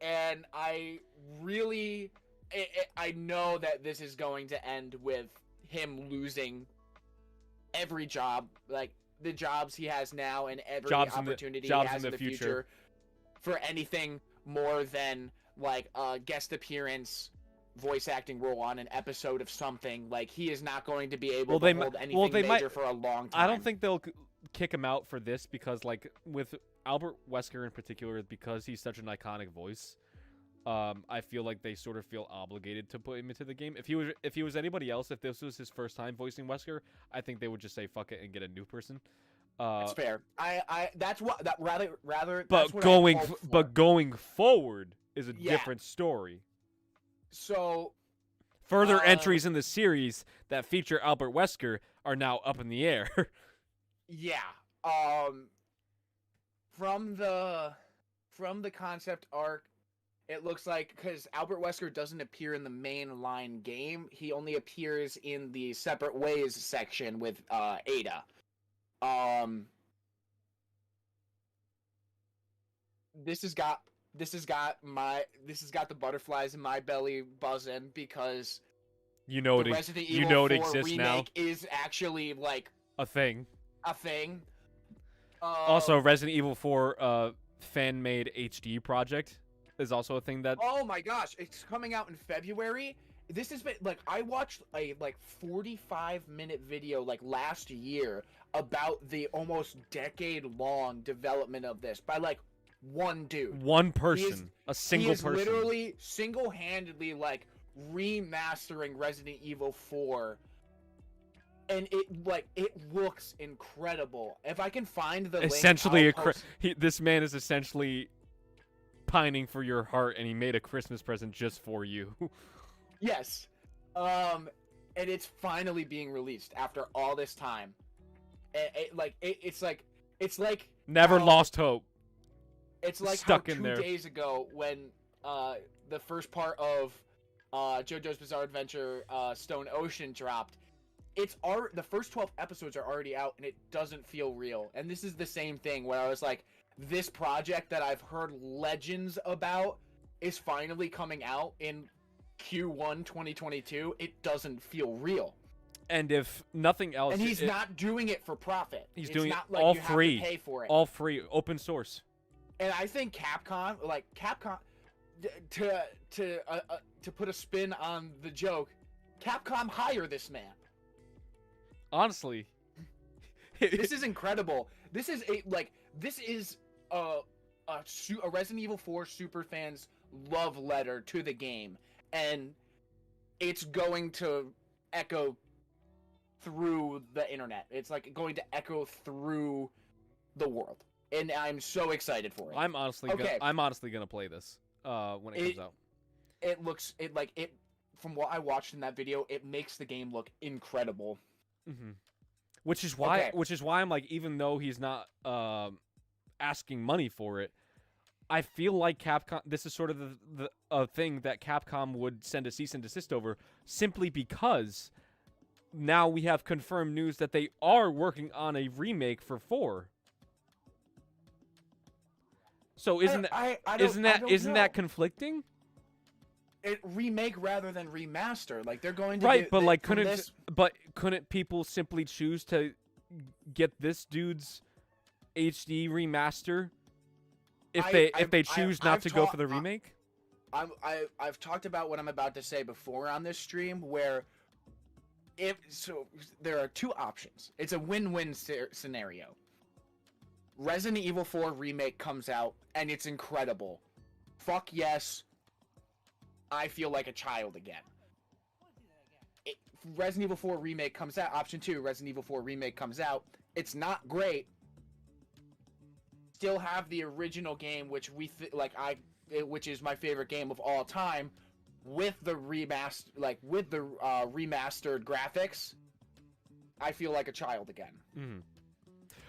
And I really, I know that this is going to end with him losing every job, like the jobs he has now and every opportunity he has in the future for anything more than like a guest appearance, voice acting role on an episode of something. Like, he is not going to be able to hold anything major for a long time. I don't think they'll kick him out for this because, like, with Albert Wesker in particular, because he's such an iconic voice, I feel like they sort of feel obligated to put him into the game. If he was anybody else, if this was his first time voicing Wesker, I think they would just say fuck it and get a new person. That's fair. That's what that rather. But going forward is a different story. So, further entries in the series that feature Albert Wesker are now up in the air. Yeah. From the concept arc, it looks like, because Albert Wesker doesn't appear in the mainline game, he only appears in the Separate Ways section with Ada. This has got the butterflies in my belly buzzing because Resident Evil 4 exists remake now is actually like a thing. Also, Resident Evil 4 fan-made HD project is also a thing that. Oh my gosh, it's coming out in February. This has been like, I watched a 45-minute video like last year about the almost decade-long development of this by like one dude, one person, a single person. He is literally single-handedly like remastering Resident Evil 4, and it looks incredible. If I can find the essentially link, this man is essentially pining for your heart, and he made a Christmas present just for you. Yes. And it's finally being released after all this time. It's like never lost hope. It's like stuck how in 2 there. days ago when the first part of JoJo's Bizarre Adventure Stone Ocean dropped. The first 12 episodes are already out, and it doesn't feel real. And this is the same thing where I was like, this project that I've heard legends about is finally coming out in Q1 2022. It doesn't feel real. And if nothing else, and he's not doing it for profit. He's doing not it like all you free. Have to pay for it. All free, open source. And I think Capcom, to put a spin on the joke, Capcom hire this man. Honestly, this is incredible. This is a Resident Evil 4 superfans love letter to the game, and it's going to echo through the internet. It's like going to echo through the world, and I'm so excited for it. I'm honestly gonna play this when it comes out. It looks from what I watched in that video, it makes the game look incredible. Mm-hmm. Which is why I'm like, even though he's not asking money for it, I feel like Capcom. This is sort of the thing that Capcom would send a cease and desist over, simply because now we have confirmed news that they are working on a remake for 4. So isn't that conflicting? Remake rather than remaster. Like, they're going to right, but like couldn't people simply choose to get this dude's HD remaster if they choose not to go for the remake? I've talked about what I'm about to say before on this stream, where there are 2 options. It's a win-win scenario. Resident Evil 4 remake comes out and it's incredible. Fuck yes. I feel like a child again. Resident Evil 4 remake comes out. Option 2, Resident Evil 4 remake comes out. It's not great. Still have the original game, which which is my favorite game of all time, with the remastered graphics. I feel like a child again. Mm-hmm.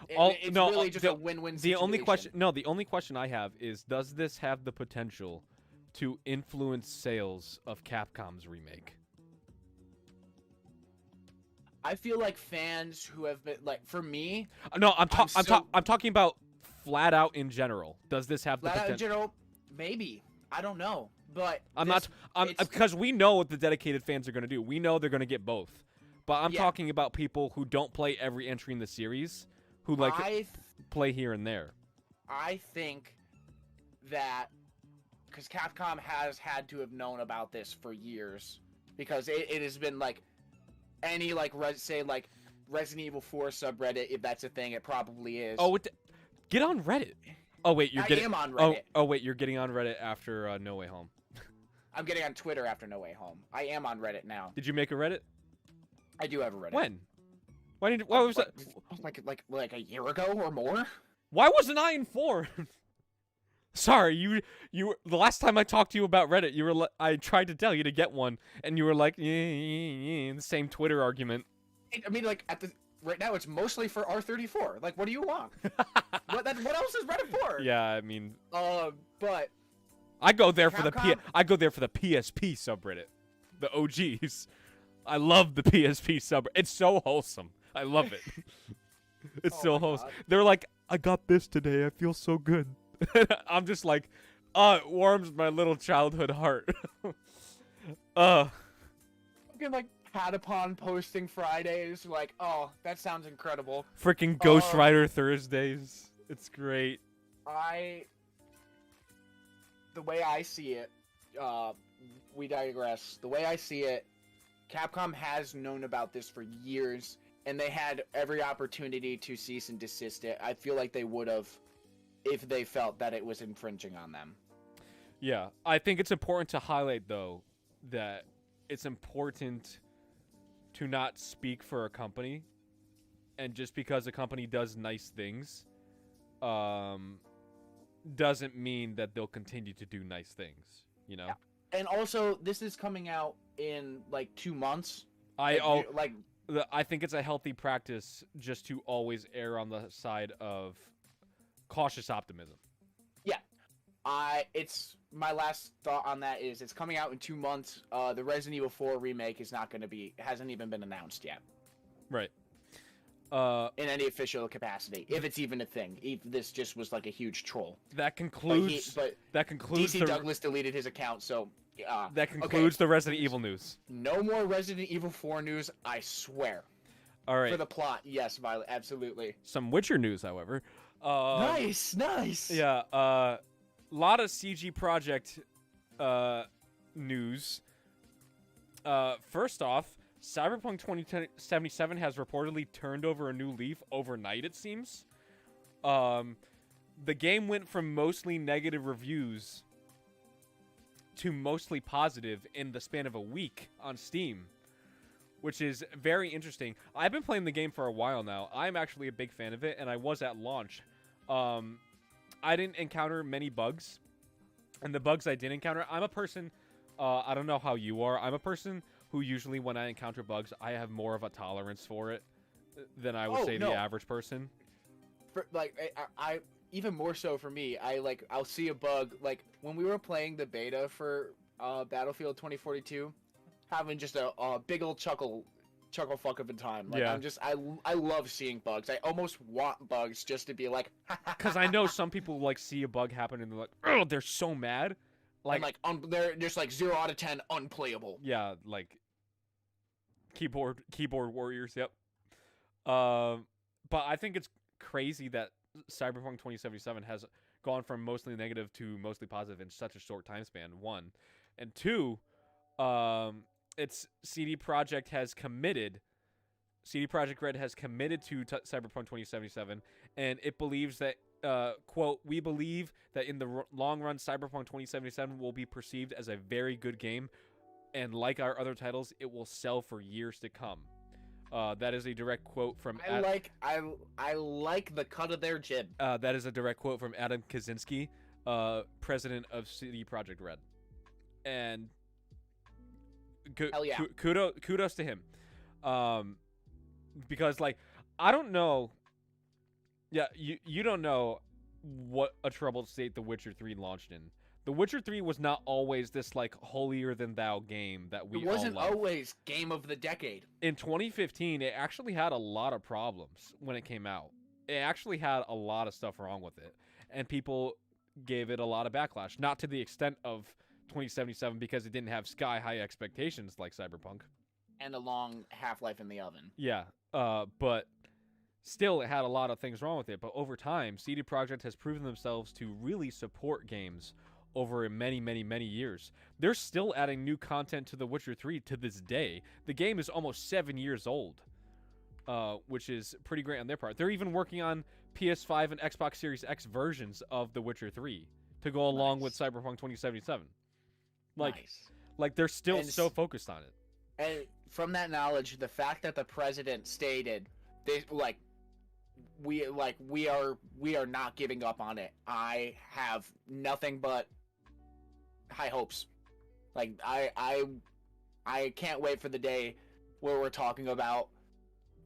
It's really just a win-win situation. The only question I have is, does this have the potential to influence sales of Capcom's remake? I feel like fans who have been, like, for me. No, I'm talking about flat out in general, does this have the Flat out in potential? general, maybe. I don't know, but I'm this- not. it's- Because we know what the dedicated fans are going to do. We know they're going to get both. But I'm Yeah. talking about people who don't play every entry in the series, who like play here and there. I think that because Capcom has had to have known about this for years, because it has been like any like say like Resident Evil 4 subreddit, if that's a thing, it probably is. Oh, get on Reddit. Oh wait, you're I getting am on Reddit. Oh wait, you're getting on Reddit after No Way Home. I'm getting on Twitter after No Way Home. I am on Reddit now. Did you make a Reddit? I do have a Reddit. When? Why was that? Like a year ago or more? Why wasn't I informed? Sorry, you the last time I talked to you about Reddit, you were I tried to tell you to get one, and you were like, the same Twitter argument. I mean, like right now, it's mostly for R34. Like, what do you want? what else is Reddit for? Yeah, I mean, but I go there Capcom? I go there for the PSP subreddit, the OGs. I love the PSP subreddit. It's so wholesome. I love it. It's Oh so my wholesome. God. They're like, I got this today. I feel so good. I'm just like, it warms my little childhood heart. fucking like Patapon posting Fridays, like, oh, that sounds incredible. Freaking Ghost Rider Thursdays. It's great. The way I see it, we digress. The way I see it, Capcom has known about this for years, and they had every opportunity to cease and desist it. I feel like they would have if they felt that it was infringing on them. Yeah, I think it's important to highlight, though, that it's important to not speak for a company, and just because a company does nice things, doesn't mean that they'll continue to do nice things, you know? Yeah. And also, this is coming out in, like, 2 months. I think it's a healthy practice just to always err on the side of cautious optimism. Yeah. It's my last thought on that is it's coming out in 2 months. The Resident Evil 4 remake is not going to be, hasn't even been announced yet. Right. In any official capacity, if it's even a thing. If this just was like a huge troll. That concludes. DC Douglas deleted his account, so. That concludes the Resident Evil news. No more Resident Evil 4 news, I swear. All right. For the plot, yes, Violet, absolutely. Some Witcher news, however. Nice. Yeah. Lot of CG Project news. First off, Cyberpunk 2077 has reportedly turned over a new leaf overnight, it seems. The game went from mostly negative reviews to mostly positive in the span of a week on Steam, which is very interesting. I've been playing the game for a while now. I'm actually a big fan of it, and I was at launch. I didn't encounter many bugs, and the bugs I did encounter, I'm a person, I don't know how you are, I'm a person who usually when I encounter bugs, I have more of a tolerance for it than I would say the average person. I even more so for me, I'll see a bug, like, when we were playing the beta for Battlefield 2042, having just a big old chuckle fuck of a time. Like, yeah. I love seeing bugs. I almost want bugs just to be like, because I know some people, like, see a bug happen and they're like, oh, they're so mad. Like, they're just like 0 out of 10 unplayable. Yeah, like, keyboard warriors, yep. But I think it's crazy that Cyberpunk 2077 has gone from mostly negative to mostly positive in such a short time span, one. And two, it's CD Projekt Red has committed to Cyberpunk 2077, and it believes that, quote, we believe that in the long run, Cyberpunk 2077 will be perceived as a very good game, and like our other titles, it will sell for years to come. That is a direct quote from. I like the cut of their jib. That is a direct quote from Adam Kaczynski, president of CD Projekt Red, and hell yeah. kudos to him, because, like, I don't know. Yeah, you don't know what a troubled state The Witcher 3 launched in. The Witcher 3 was not always this, like, holier-than-thou game that we all loved. It wasn't always game of the decade. In 2015, it actually had a lot of problems when it came out. it actually had a lot of stuff wrong with it, and people gave it a lot of backlash. Not to the extent of 2077 because it didn't have sky high expectations like Cyberpunk. And a long half-life in the oven. Yeah, but still, it had a lot of things wrong with it. But over time, CD Projekt has proven themselves to really support games over many, many, many years. They're still adding new content to The Witcher 3 to this day. The game is almost 7 years old, which is pretty great on their part. They're even working on PS5 and Xbox Series X versions of The Witcher 3 to go along with Cyberpunk 2077. Like they're still so focused on it. And from that knowledge, the fact that the president stated we are not giving up on it. I have nothing but high hopes. Like I can't wait for the day where we're talking about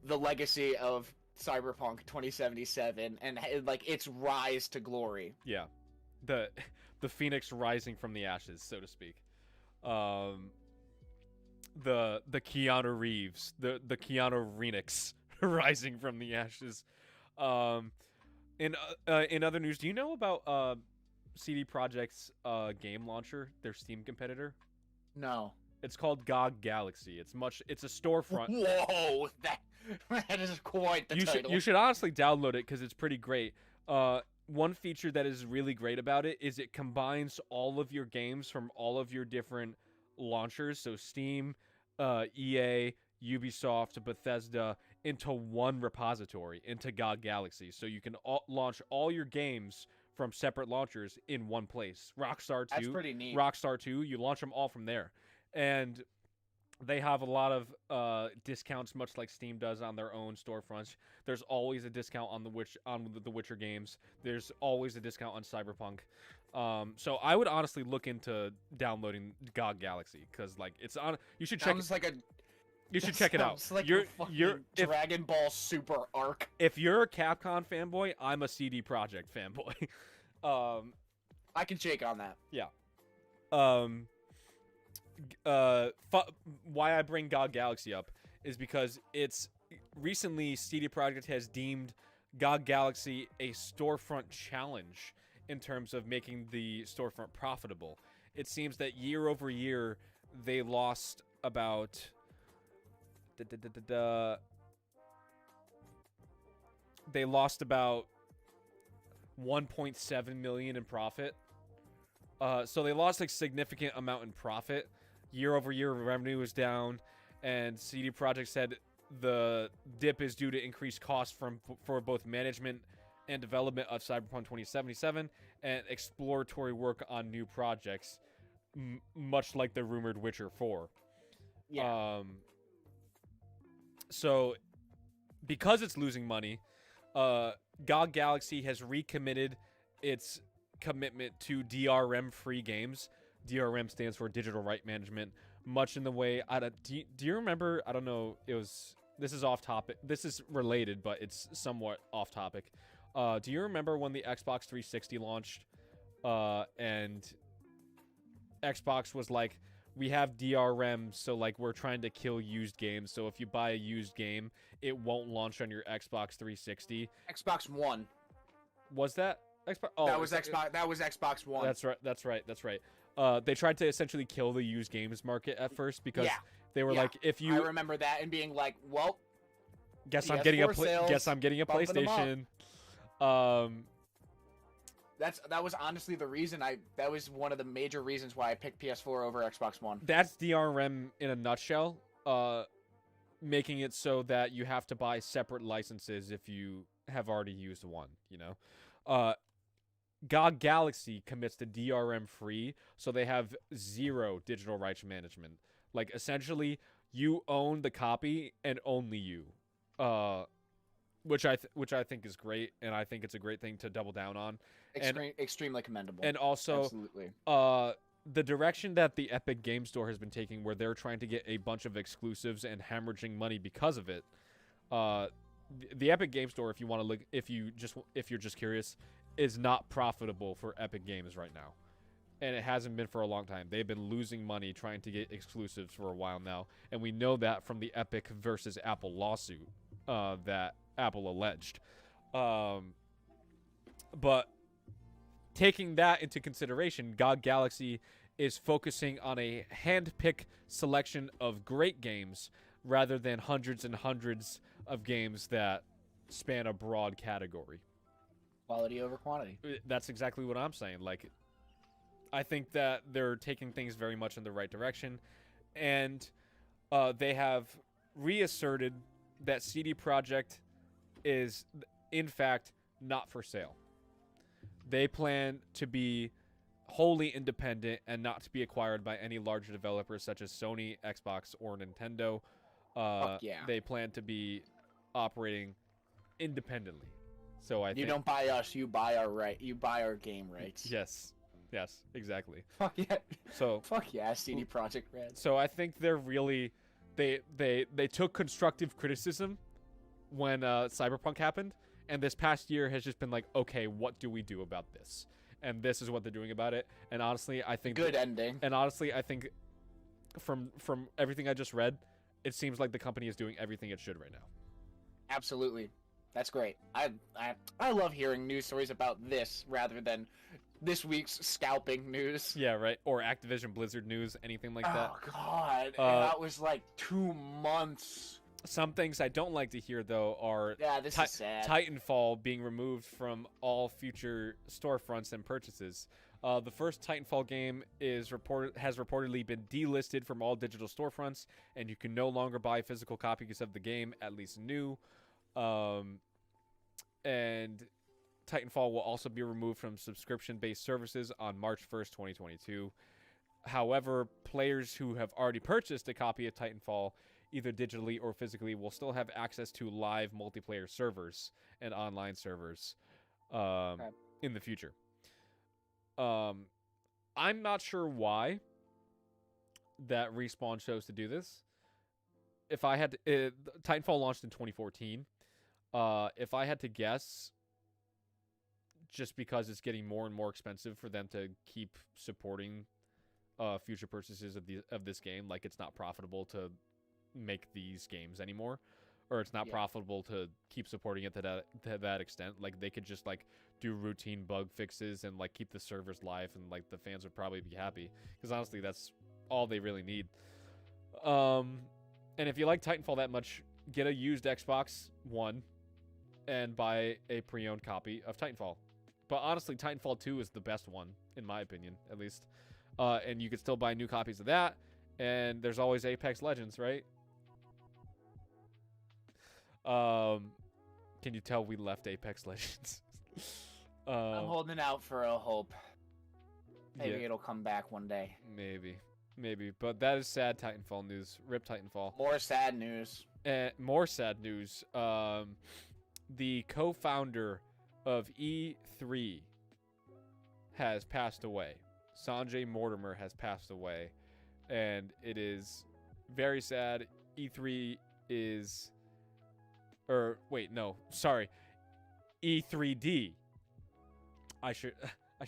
the legacy of Cyberpunk 2077 and like its rise to glory. Yeah. The phoenix rising from the ashes, so to speak. The Keanu Reeves, the Keanu Renix rising from the ashes. In other news, do you know about CD Projekt's game launcher, their Steam competitor? No. It's called GOG Galaxy. It's a storefront. Whoa, that is quite the title. You should honestly download it because it's pretty great. One feature that is really great about it is it combines all of your games from all of your different launchers, so Steam, EA, Ubisoft, Bethesda, into one repository, into GOG Galaxy, so you can launch all your games from separate launchers in one place. Rockstar 2, that's pretty neat. Rockstar 2, you launch them all from there, and they have a lot of discounts, much like Steam does on their own storefronts. There's always a discount on the Witcher games. There's always a discount on Cyberpunk. So I would honestly look into downloading GOG Galaxy because like it's on. You should check. You should check it out. Like you're Dragon Ball Super arc. If you're a Capcom fanboy, I'm a CD Projekt fanboy. I can shake on that. Yeah. Why I bring GOG Galaxy up is because it's recently CD Projekt has deemed GOG Galaxy a storefront challenge in terms of making the storefront profitable. It seems that year over year they lost about they lost about 1.7 million in profit. So they lost a significant amount in profit. Year over year revenue is down, and CD Projekt said the dip is due to increased costs for both management and development of Cyberpunk 2077 and exploratory work on new projects, much like the rumored Witcher 4. Yeah. So because it's losing money, GOG Galaxy has recommitted its commitment to DRM-free games. DRM stands for Digital Right Management, much in the way... Do you remember... I don't know, this is off topic. This is related, but it's somewhat off topic. Do you remember when the Xbox 360 launched, and Xbox was like, we have DRM, so like we're trying to kill used games, so if you buy a used game, it won't launch on your Xbox 360. Xbox One. Was that Xbox? Oh, that was Xbox One. That's right. They tried to essentially kill the used games market at first because they were like, if you... I remember that and being like, well, guess I'm getting a PlayStation. That was honestly the reason that was one of the major reasons why I picked PS4 over Xbox One. That's DRM in a nutshell, making it so that you have to buy separate licenses if you have already used one, you know? GOG Galaxy commits to DRM free, so they have zero digital rights management. Like, essentially, you own the copy and only you. Which I think is great, and I think it's a great thing to double down on. Extremely commendable. And also, absolutely. The direction that the Epic Game Store has been taking, where they're trying to get a bunch of exclusives and hemorrhaging money because of it. The Epic Game Store, if you want to look, if you're just curious, is not profitable for Epic Games right now, and it hasn't been for a long time. They've been losing money trying to get exclusives for a while now, and we know that from the Epic versus Apple lawsuit that Apple alleged. But taking that into consideration, GOG Galaxy is focusing on a hand-picked selection of great games rather than hundreds and hundreds of games that span a broad category. Quality over quantity. That's exactly what I'm saying. Like, I think that they're taking things very much in the right direction, and they have reasserted that CD Projekt is, in fact, not for sale. They plan to be wholly independent and not to be acquired by any larger developers such as Sony, Xbox, or Nintendo. Fuck yeah. They plan to be operating independently. So I You don't buy us, you buy our game rights. Yes, exactly. Fuck yeah. So fuck yeah, CD Projekt Red. So I think they're really they took constructive criticism when Cyberpunk happened, and this past year has just been like, okay, what do we do about this? And this is what they're doing about it. And honestly, I think ending. And honestly, I think from everything I just read, it seems like the company is doing everything it should right now. Absolutely. That's great. I love hearing news stories about this rather than this week's scalping news. Yeah, right. Or Activision Blizzard news, anything like that. Oh god, that was like 2 months. Some things I don't like to hear though are this is sad. Titanfall being removed from all future storefronts and purchases. The first Titanfall game has reportedly been delisted from all digital storefronts, and you can no longer buy physical copies of the game, at least new. And Titanfall will also be removed from subscription-based services on March 1st, 2022. However, players who have already purchased a copy of Titanfall, either digitally or physically, will still have access to live multiplayer servers and online servers in the future. I'm not sure why that Respawn chose to do this. If I had to, Titanfall launched in 2014. If I had to guess, just because it's getting more and more expensive for them to keep supporting future purchases of this game, like it's not profitable to make these games anymore, or it's not profitable to keep supporting it to that extent. Like they could just like do routine bug fixes and like keep the servers live, and like the fans would probably be happy, because honestly that's all they really need. And if you like Titanfall that much, get a used Xbox One and buy a pre-owned copy of Titanfall. But honestly, Titanfall 2 is the best one, in my opinion, at least. And you can still buy new copies of that. And there's always Apex Legends, right? Can you tell we left Apex Legends? I'm holding out for a hope. Maybe it'll come back one day. Maybe. But that is sad Titanfall news. Rip Titanfall. More sad news. More sad news. The co-founder of E3 has passed away. Sanjay E has passed away, and it is very sad. E3 is, E3D. I should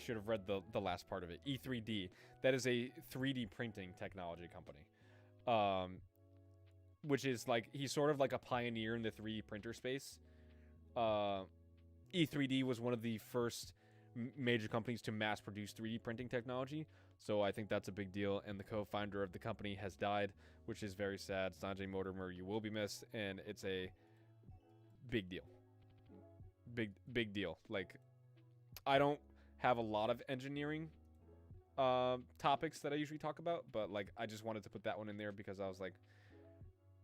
have read the last part of it. E3D. That is a 3D printing technology company. Which is like, he's sort of like a pioneer in the 3D printer space. E3D was one of the first major companies to mass produce 3D printing technology, so I think that's a big deal. And the co-founder of the company has died, which is very sad. Sanjay Mortimer, you will be missed, and it's a big deal. Big deal. Like, I don't have a lot of engineering topics that I usually talk about, but like I just wanted to put that one in there because I was like,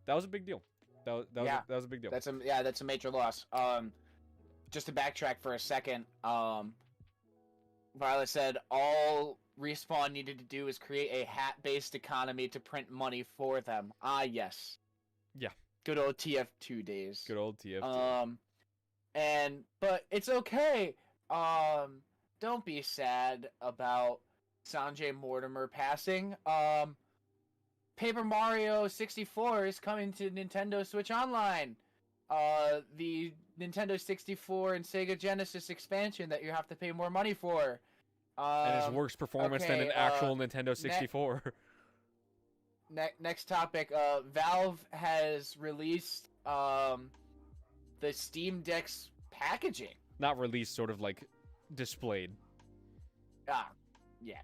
that was a big deal. That was a big deal. That's a major loss. Just to backtrack for a second, Violet said all Respawn needed to do is create a hat-based economy to print money for them. Ah, yes. Yeah. Good old TF2 days. Good old TF2. But it's okay. Don't be sad about Sanjay Mortimer passing. Paper Mario 64 is coming to Nintendo Switch Online. The Nintendo 64 and Sega Genesis expansion that you have to pay more money for. And it's worse performance than an actual Nintendo 64. Next topic. Valve has released the Steam Deck's packaging. Not released, sort of like displayed. Yeah.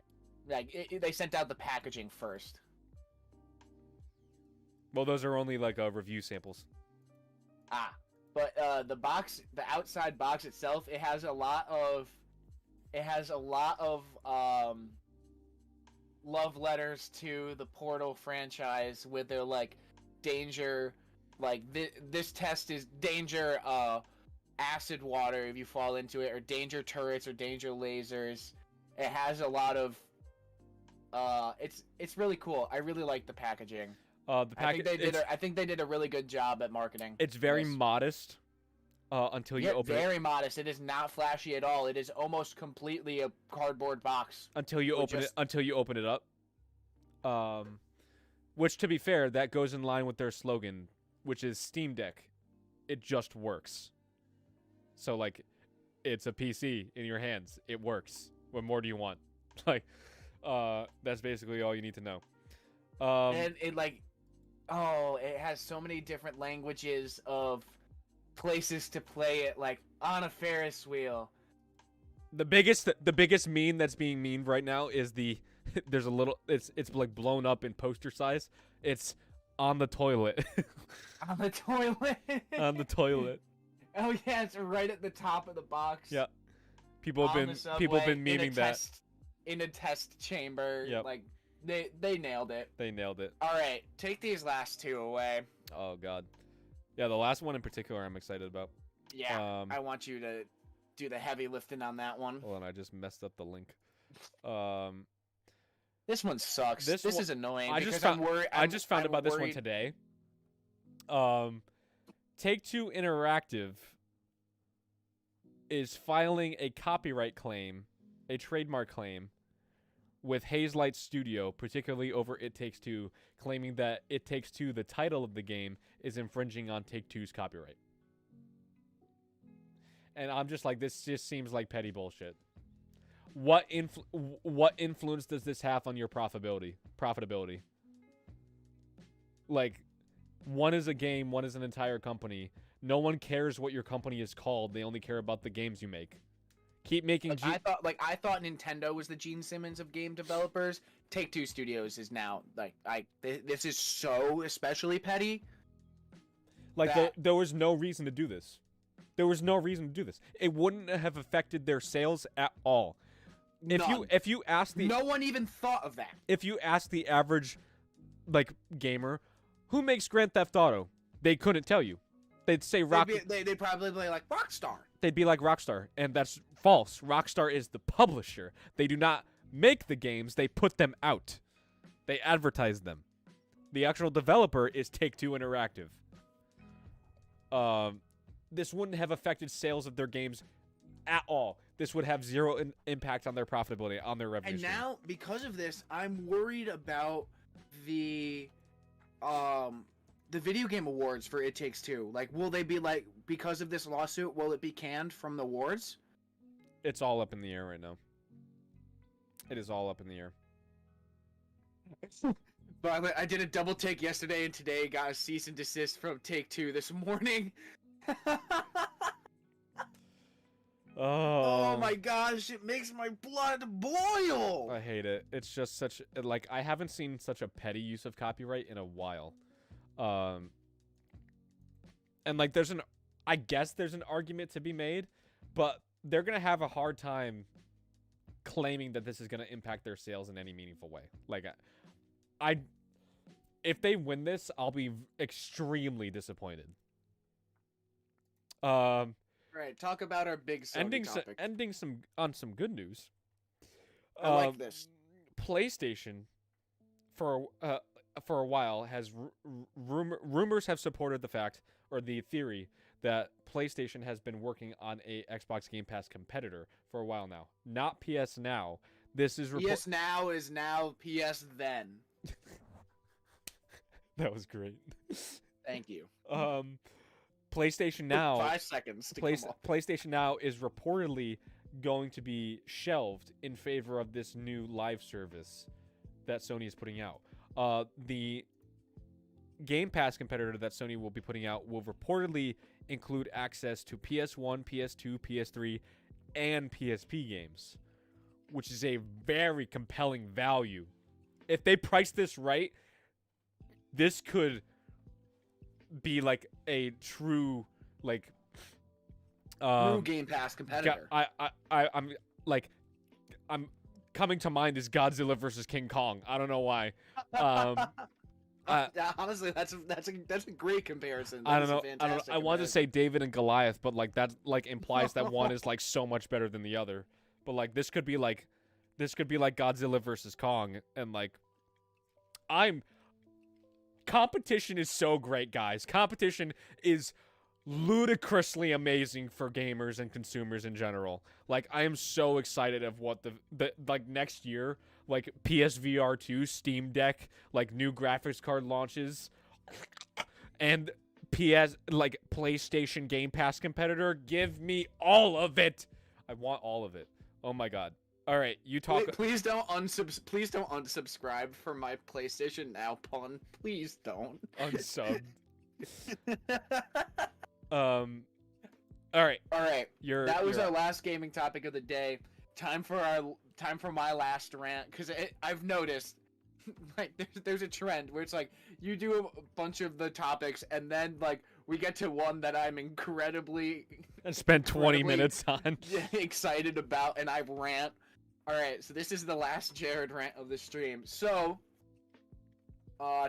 Like they sent out the packaging first. Well, those are only like review samples. But the outside box itself, it has a lot of love letters to the Portal franchise with their like danger, like this test is danger acid water if you fall into it, or danger turrets or danger lasers. It has a lot of it's really cool. I really like the packaging. I think they did a really good job at marketing. It's very modest until you open it. Very modest. It is not flashy at all. It is almost completely a cardboard box. Until you open it up. Which, to be fair, that goes in line with their slogan, which is Steam Deck. It just works. So, like, it's a PC in your hands. It works. What more do you want? Like, that's basically all you need to know. And it it has so many different languages of places to play it, like on a Ferris wheel. The biggest meme that's being memed right now is there's a little it's like blown up in poster size. It's on the toilet. On the toilet. On the toilet. Oh yeah, it's right at the top of the box. Yeah. People have been memeing that in a test chamber. Yep. Like they nailed it. They nailed it. All right, take these last two away. Oh god. Yeah, the last one in particular I'm excited about. Yeah, I want you to do the heavy lifting on that one. Hold on, I just messed up the link. This one sucks. This is annoying. I just found about this one today. Take-Two Interactive is filing a copyright claim, a trademark claim, with Hazelight Studio, particularly over It Takes-Two, claiming that It Takes-Two, the title of the game, is infringing on Take-Two's copyright. And I'm just like, this just seems like petty bullshit. What influence does this have on your profitability? Like, one is a game, one is an entire company. No one cares what your company is called. They only care about the games you make. Keep making. I thought Nintendo was the Gene Simmons of game developers. Take-Two Studios is now this is so especially petty. Like there was no reason to do this. There was no reason to do this. It wouldn't have affected their sales at all. If you ask no one even thought of that. If you ask the average gamer, who makes Grand Theft Auto, they couldn't tell you. They'd say they'd probably be like Rockstar. They'd be like Rockstar, and that's false. Rockstar is the publisher. They do not make the games, they put them out. They advertise them. The actual developer is Take-Two Interactive. This wouldn't have affected sales of their games at all. This would have zero impact on their profitability, on their revenue stream. Now, because of this, I'm worried about the video game awards for It Takes-Two. Like, will they be because of this lawsuit, will it be canned from the awards? It's all up in the air right now. It is all up in the air. But I did a double take yesterday, and today got a cease and desist from Take-Two this morning. Oh my gosh, it makes my blood boil. I hate it. It's just such I haven't seen such a petty use of copyright in a while. And I guess there's an argument to be made, but they're going to have a hard time claiming that this is going to impact their sales in any meaningful way. If they win this, I'll be extremely disappointed. Right, talk about our big Sony topic. Ending on some good news. I like this. PlayStation, for a while, has rumors have supported the fact or the theory that PlayStation has been working on a Xbox Game Pass competitor for a while now. Not PS Now. This is PS Now is now PS Then. That was great. Thank you. PlayStation Now. 5 seconds. PlayStation Now is reportedly going to be shelved in favor of this new live service that Sony is putting out. The Game Pass competitor that Sony will be putting out will reportedly include access to PS1, PS2, PS3, and PSP games, which is a very compelling value. If they price this right, this could be like a true like True Game Pass competitor. I'm coming to mind is Godzilla versus King Kong. I don't know why. Honestly, that's a great comparison. I don't know. I wanted to say David and Goliath, but like that like implies that one is like so much better than the other. But like this could be like Godzilla versus Kong, and like competition is so great, guys. Competition is ludicrously amazing for gamers and consumers in general. Like I am so excited of what the like next year, like PSVR 2, Steam Deck, like new graphics card launches, and PlayStation Game Pass competitor. Give me all of it. I want all of it. Oh my god. All right, you talk. Please don't unsubscribe for my PlayStation Now pun. Please don't. Unsub. All right. That was our last gaming topic of the day. Time for my last rant, because I've noticed like there's a trend where it's like you do a bunch of the topics and then like we get to one that I'm incredibly and spend 20 minutes on excited about, and I rant. All right, so this is the last Jared rant of the stream. So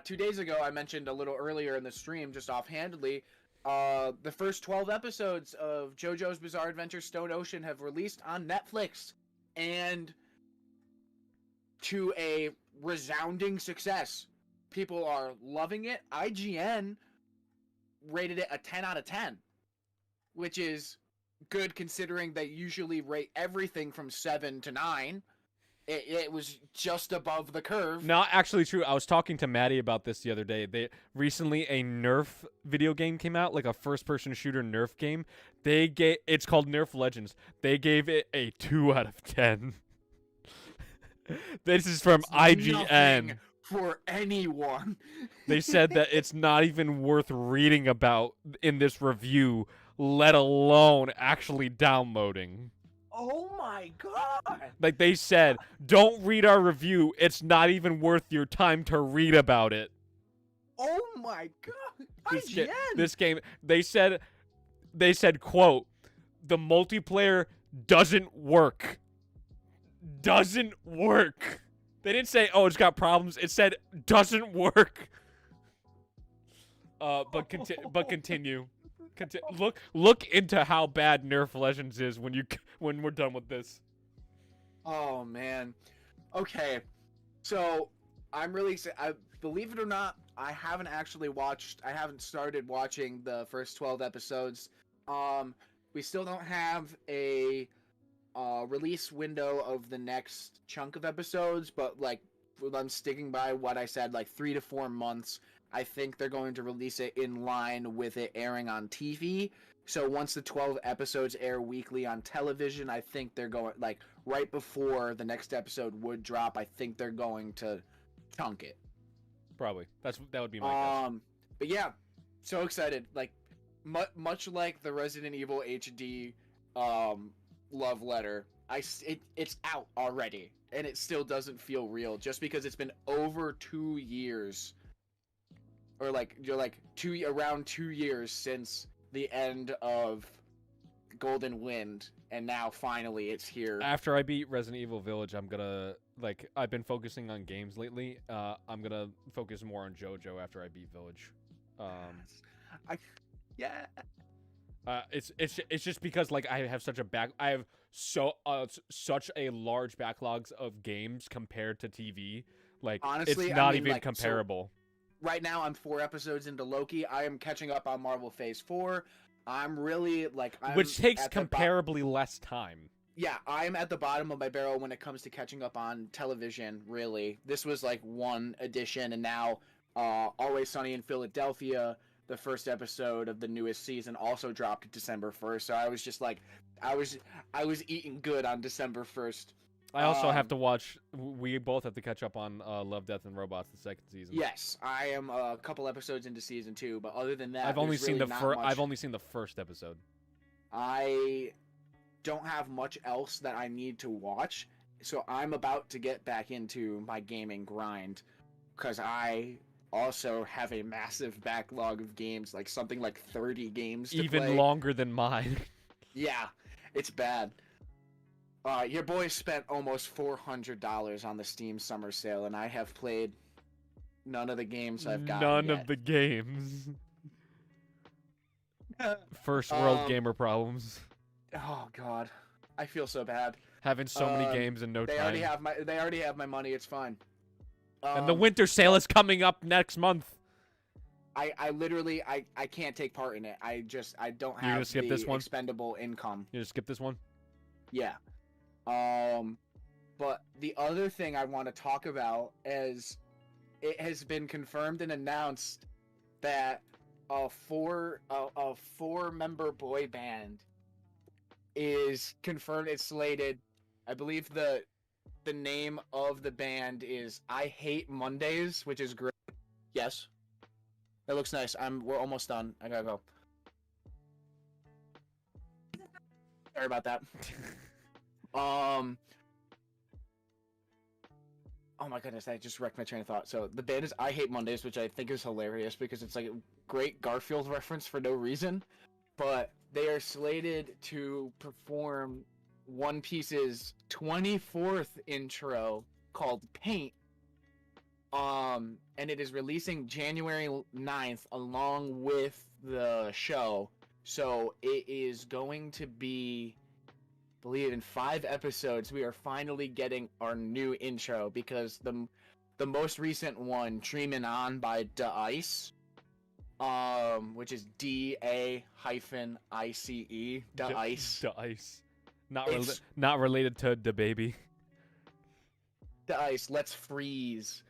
2 days ago, I mentioned a little earlier in the stream, just offhandedly, the first 12 episodes of JoJo's Bizarre Adventure Stone Ocean have released on Netflix, and to a resounding success. People are loving it. IGN rated it a 10 out of 10, which is good considering they usually rate everything from 7 to 9. It was just above the curve. Not actually true. I was talking to Maddie about this the other day. Recently a Nerf video game came out, like a first-person shooter Nerf game. It's called Nerf Legends. They gave it a 2 out of 10. This is from IGN. For anyone. They said that it's not even worth reading about in this review, let alone actually downloading. Oh my god! Like they said, don't read our review. It's not even worth your time to read about it. Oh my god! IGN! This game, they said, quote, the multiplayer doesn't work. Doesn't work. They didn't say, oh, it's got problems. It said, doesn't work. But continue. Look into how bad Nerf Legends is when we're done with this. Oh man. Okay. So I'm really believe it or not, I haven't started watching the first 12 episodes. We still don't have a release window of the next chunk of episodes, but like I'm sticking by what I said, like 3 to 4 months. I think they're going to release it in line with it airing on TV. So once the 12 episodes air weekly on television, I think they're going, like, right before the next episode would drop, I think they're going to chunk it. Probably. That would be my guess. But yeah, so excited. Like, much like the Resident Evil HD love letter, it's out already, and it still doesn't feel real, just because it's been over 2 years. Or around 2 years since the end of Golden Wind, and now finally it's here. After I beat Resident Evil Village, I'm gonna I've been focusing on games lately. I'm gonna focus more on JoJo after I beat Village. It's just because like I have such a large backlogs of games compared to TV. Like honestly, it's not even comparable. Right now, I'm 4 episodes into Loki. I am catching up on Marvel Phase 4. I'm really, which takes comparably less time. Yeah, I'm at the bottom of my barrel when it comes to catching up on television, really. This was, one edition, and now Always Sunny in Philadelphia, the first episode of the newest season, also dropped December 1st. So I was just, I was eating good on December 1st. I also have to watch. We both have to catch up on Love, Death, and Robots, the second season. Yes, I am a couple episodes into season 2, but other than that, I've only seen really I've only seen the first episode. I don't have much else that I need to watch, so I'm about to get back into my gaming grind because I also have a massive backlog of games, like something like 30 games to Even play. longer than mine. Yeah, it's bad. Your boy spent almost $400 on the Steam Summer Sale, and I have played none of the games I've got. None of the games. First world gamer problems. Oh God, I feel so bad. Having so many games in no They time. already have my money. It's fine. And the winter sale is coming up next month. I literally I can't take part in it. I don't have gonna skip the this one? expendable income. You just skip this one? Yeah. But the other thing I want to talk about is it has been confirmed and announced that a four-member boy band is confirmed. It's slated. I believe the name of the band is I Hate Mondays, which is great. Yes. That looks nice. We're almost done. I gotta go. Sorry about that. Oh my goodness, I just wrecked my train of thought. So the band is I Hate Mondays, which I think is hilarious because it's like a great Garfield reference for no reason. But they are slated to perform One Piece's 24th intro called Paint. And it is releasing January 9th along with the show. So it is going to be, I believe in 5 episodes, we are finally getting our new intro because the most recent one, Dreamin' On by Da Ice, which is DA-ICE, Da Ice. Da Ice. Not related to Da Baby. Da Ice, Let's Freeze.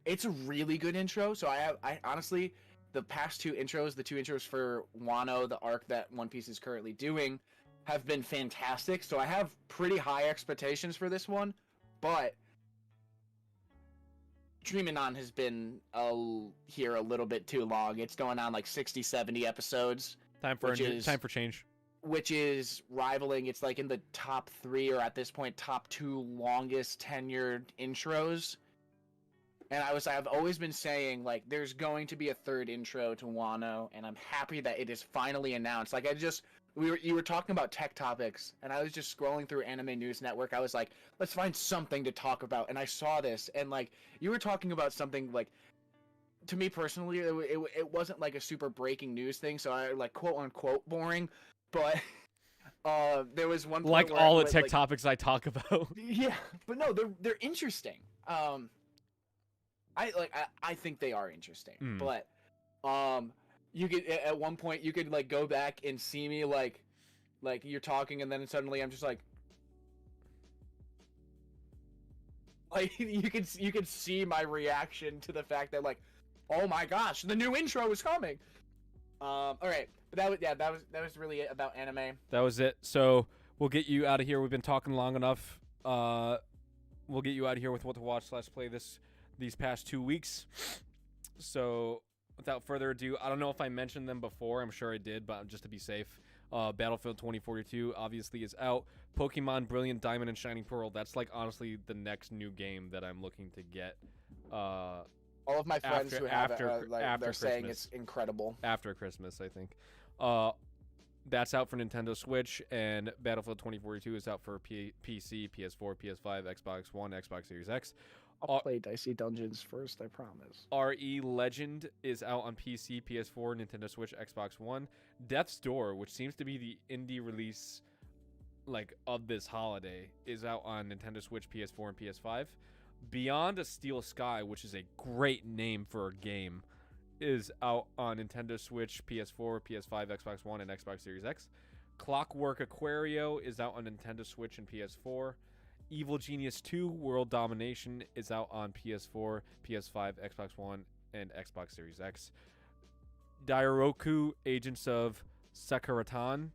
It's a really good intro. So I honestly, the past 2 intros, the 2 intros for Wano, the arc that One Piece is currently doing, have been fantastic. So I have pretty high expectations for this one, but Dreamin' On has been here a little bit too long. It's going on like 60, 70 episodes. Time for change. Which is rivaling, it's like in the top 3 or at this point top 2 longest tenured intros. And I've always been saying like there's going to be a 3rd intro to Wano, and I'm happy that it is finally announced. Like you were talking about tech topics, and I was just scrolling through Anime News Network. I was like, let's find something to talk about, and I saw this, and like you were talking about something like, to me personally, it wasn't like a super breaking news thing, so I like quote unquote boring. But there was one point like where all the tech topics I talk about. Yeah, but no, they're interesting. I think they are interesting. But you could at one point you could like go back and see me like you're talking, and then suddenly I'm just like you could see my reaction to the fact that like, oh my gosh, the new intro is coming. All right. But that was really it about anime. That was it. So we'll get you out of here. We've been talking long enough. We'll get you out of here with what to watch / play these past 2 weeks. So without further ado, I don't know if I mentioned them before. I'm sure I did, but just to be safe, Battlefield 2042 obviously is out. Pokemon Brilliant Diamond and Shining Pearl. That's like honestly the next new game that I'm looking to get. All of my friends who have it, they're saying it's incredible. After Christmas, I think. That's out for Nintendo Switch, and Battlefield 2042 is out for PC, PS4, PS5, Xbox One, Xbox Series X. I'll play Dicey Dungeons first, I promise. RE Legend is out on PC, PS4, Nintendo Switch, Xbox One. Death's Door, which seems to be the indie release like of this holiday, is out on Nintendo Switch, PS4, and PS5. Beyond a Steel Sky, which is a great name for a game, is out on Nintendo Switch, PS4, PS5, Xbox One, and Xbox Series X. Clockwork Aquario is out on Nintendo Switch and PS4. Evil Genius 2 World Domination is out on PS4, PS5, Xbox One, and Xbox Series X. Dairoku Agents of Sekuratan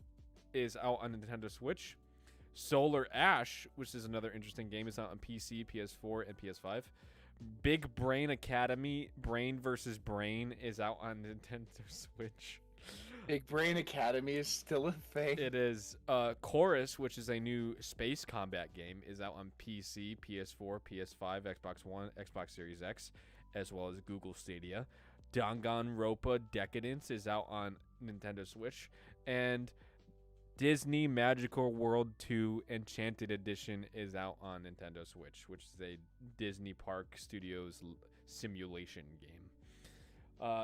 is out on Nintendo Switch. Solar Ash, which is another interesting game, is out on PC, PS4, and PS5. Big Brain Academy, Brain versus Brain, is out on Nintendo Switch. Big Brain Academy is still a thing. It is. Chorus, which is a new space combat game, is out on PC, PS4, PS5, Xbox One, Xbox Series X, as well as Google Stadia. Danganronpa Decadence is out on Nintendo Switch. And Disney Magical World 2 Enchanted Edition is out on Nintendo Switch, which is a Disney Park Studios simulation game.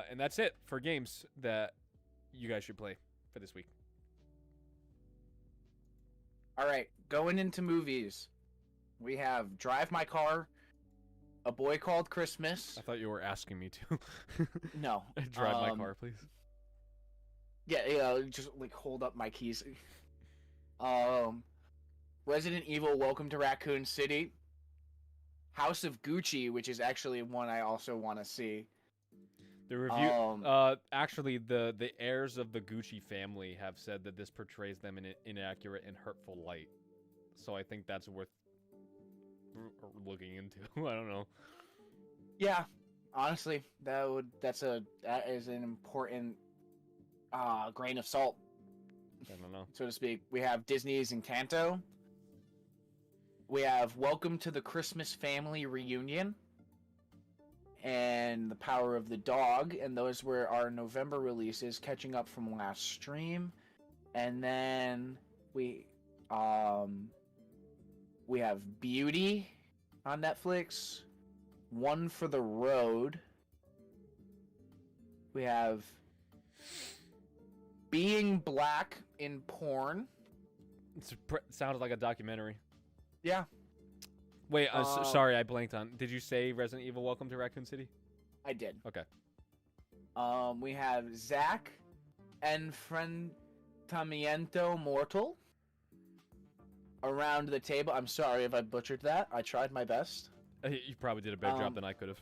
And that's it for games that you guys should play for this week. All right, going into movies, we have Drive My Car, A Boy Called Christmas. I thought you were asking me to. No. Drive my car, please. Yeah, just like hold up my keys. Resident Evil: Welcome to Raccoon City. House of Gucci, which is actually one I also want to see. The review, actually, the heirs of the Gucci family have said that this portrays them in an inaccurate and hurtful light. So I think that's worth looking into. I don't know. Yeah, honestly, that is an important grain of salt, I don't know, so to speak. We have Disney's Encanto. We have Welcome to the Christmas Family Reunion and The Power of the Dog, and those were our November releases, catching up from last stream. And then we have Beauty on Netflix, One for the Road. We have Being Black in Porn. sounded like a documentary. Yeah. Wait, sorry, I blanked on. Did you say Resident Evil: Welcome to Raccoon City? I did. Okay. We have Zack Enfrentamiento Mortal. Around the Table. I'm sorry if I butchered that. I tried my best. You probably did a better job than I could have.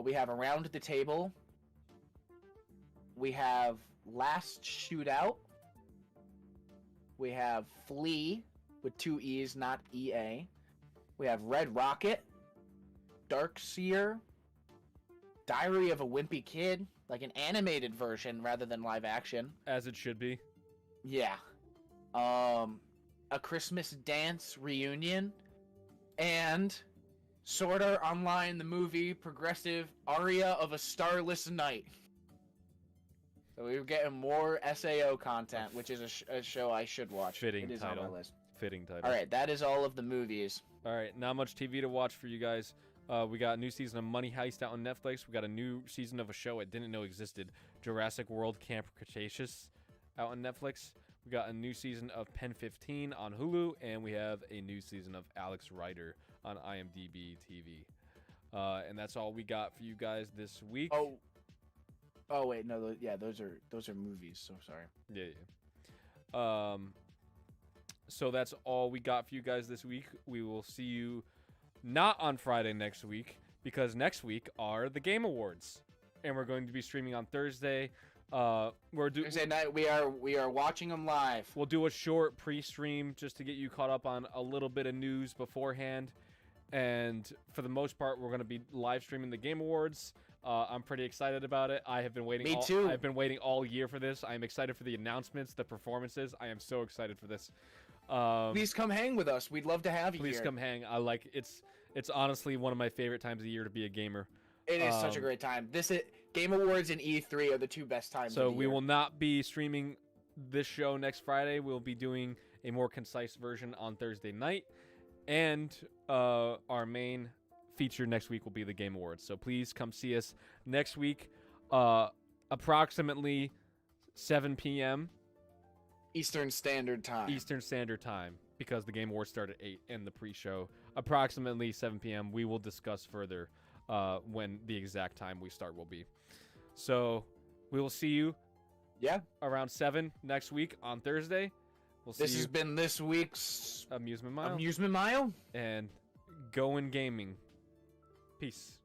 We have Around the Table. We have Last Shootout. We have Flea with 2 E's, not EA. We have Red Rocket, Darkseer, Diary of a Wimpy Kid, like an animated version rather than live action. As it should be. Yeah. A Christmas Dance Reunion, and Sword Art Online, the movie, progressive Aria of a Starless Night. So we're getting more SAO content, which is a show I should watch. Fitting it is title. on my list. Fitting title. All right, that is all of the movies. All right, not much TV to watch for you guys. We got a new season of Money Heist out on Netflix. We got a new season of a show I didn't know existed, Jurassic World Camp Cretaceous, out on Netflix. We got a new season of Pen 15 on Hulu, and we have a new season of Alex Rider on IMDb TV. And that's all we got for you guys this week. Oh wait, no, those are movies. So sorry. Yeah. So that's all we got for you guys this week. We will see you not on Friday next week, because next week are the Game Awards, and we're going to be streaming on Thursday. Thursday night we are watching them live. We'll do a short pre-stream just to get you caught up on a little bit of news beforehand, and for the most part, we're going to be live streaming the Game Awards. I'm pretty excited about it. I have been waiting. Me too. I've been waiting all year for this. I am excited for the announcements, the performances. I am so excited for this. Please come hang with us. We'd love to have you here. Please come hang. It's honestly one of my favorite times of the year to be a gamer. It is such a great time. Game Awards and E3 are the two best times of the year. So we will not be streaming this show next Friday. We'll be doing a more concise version on Thursday night. And our main feature next week will be the Game Awards. So please come see us next week, approximately 7 p.m. Eastern Standard Time. Eastern Standard Time, because the Game Awards start at 8 and the pre-show approximately 7 p.m. We will discuss further when the exact time we start will be. So we will see you around 7 next week on Thursday. This has been this week's Amusement Mile. Amusement Mile. And Going Gaming. Peace.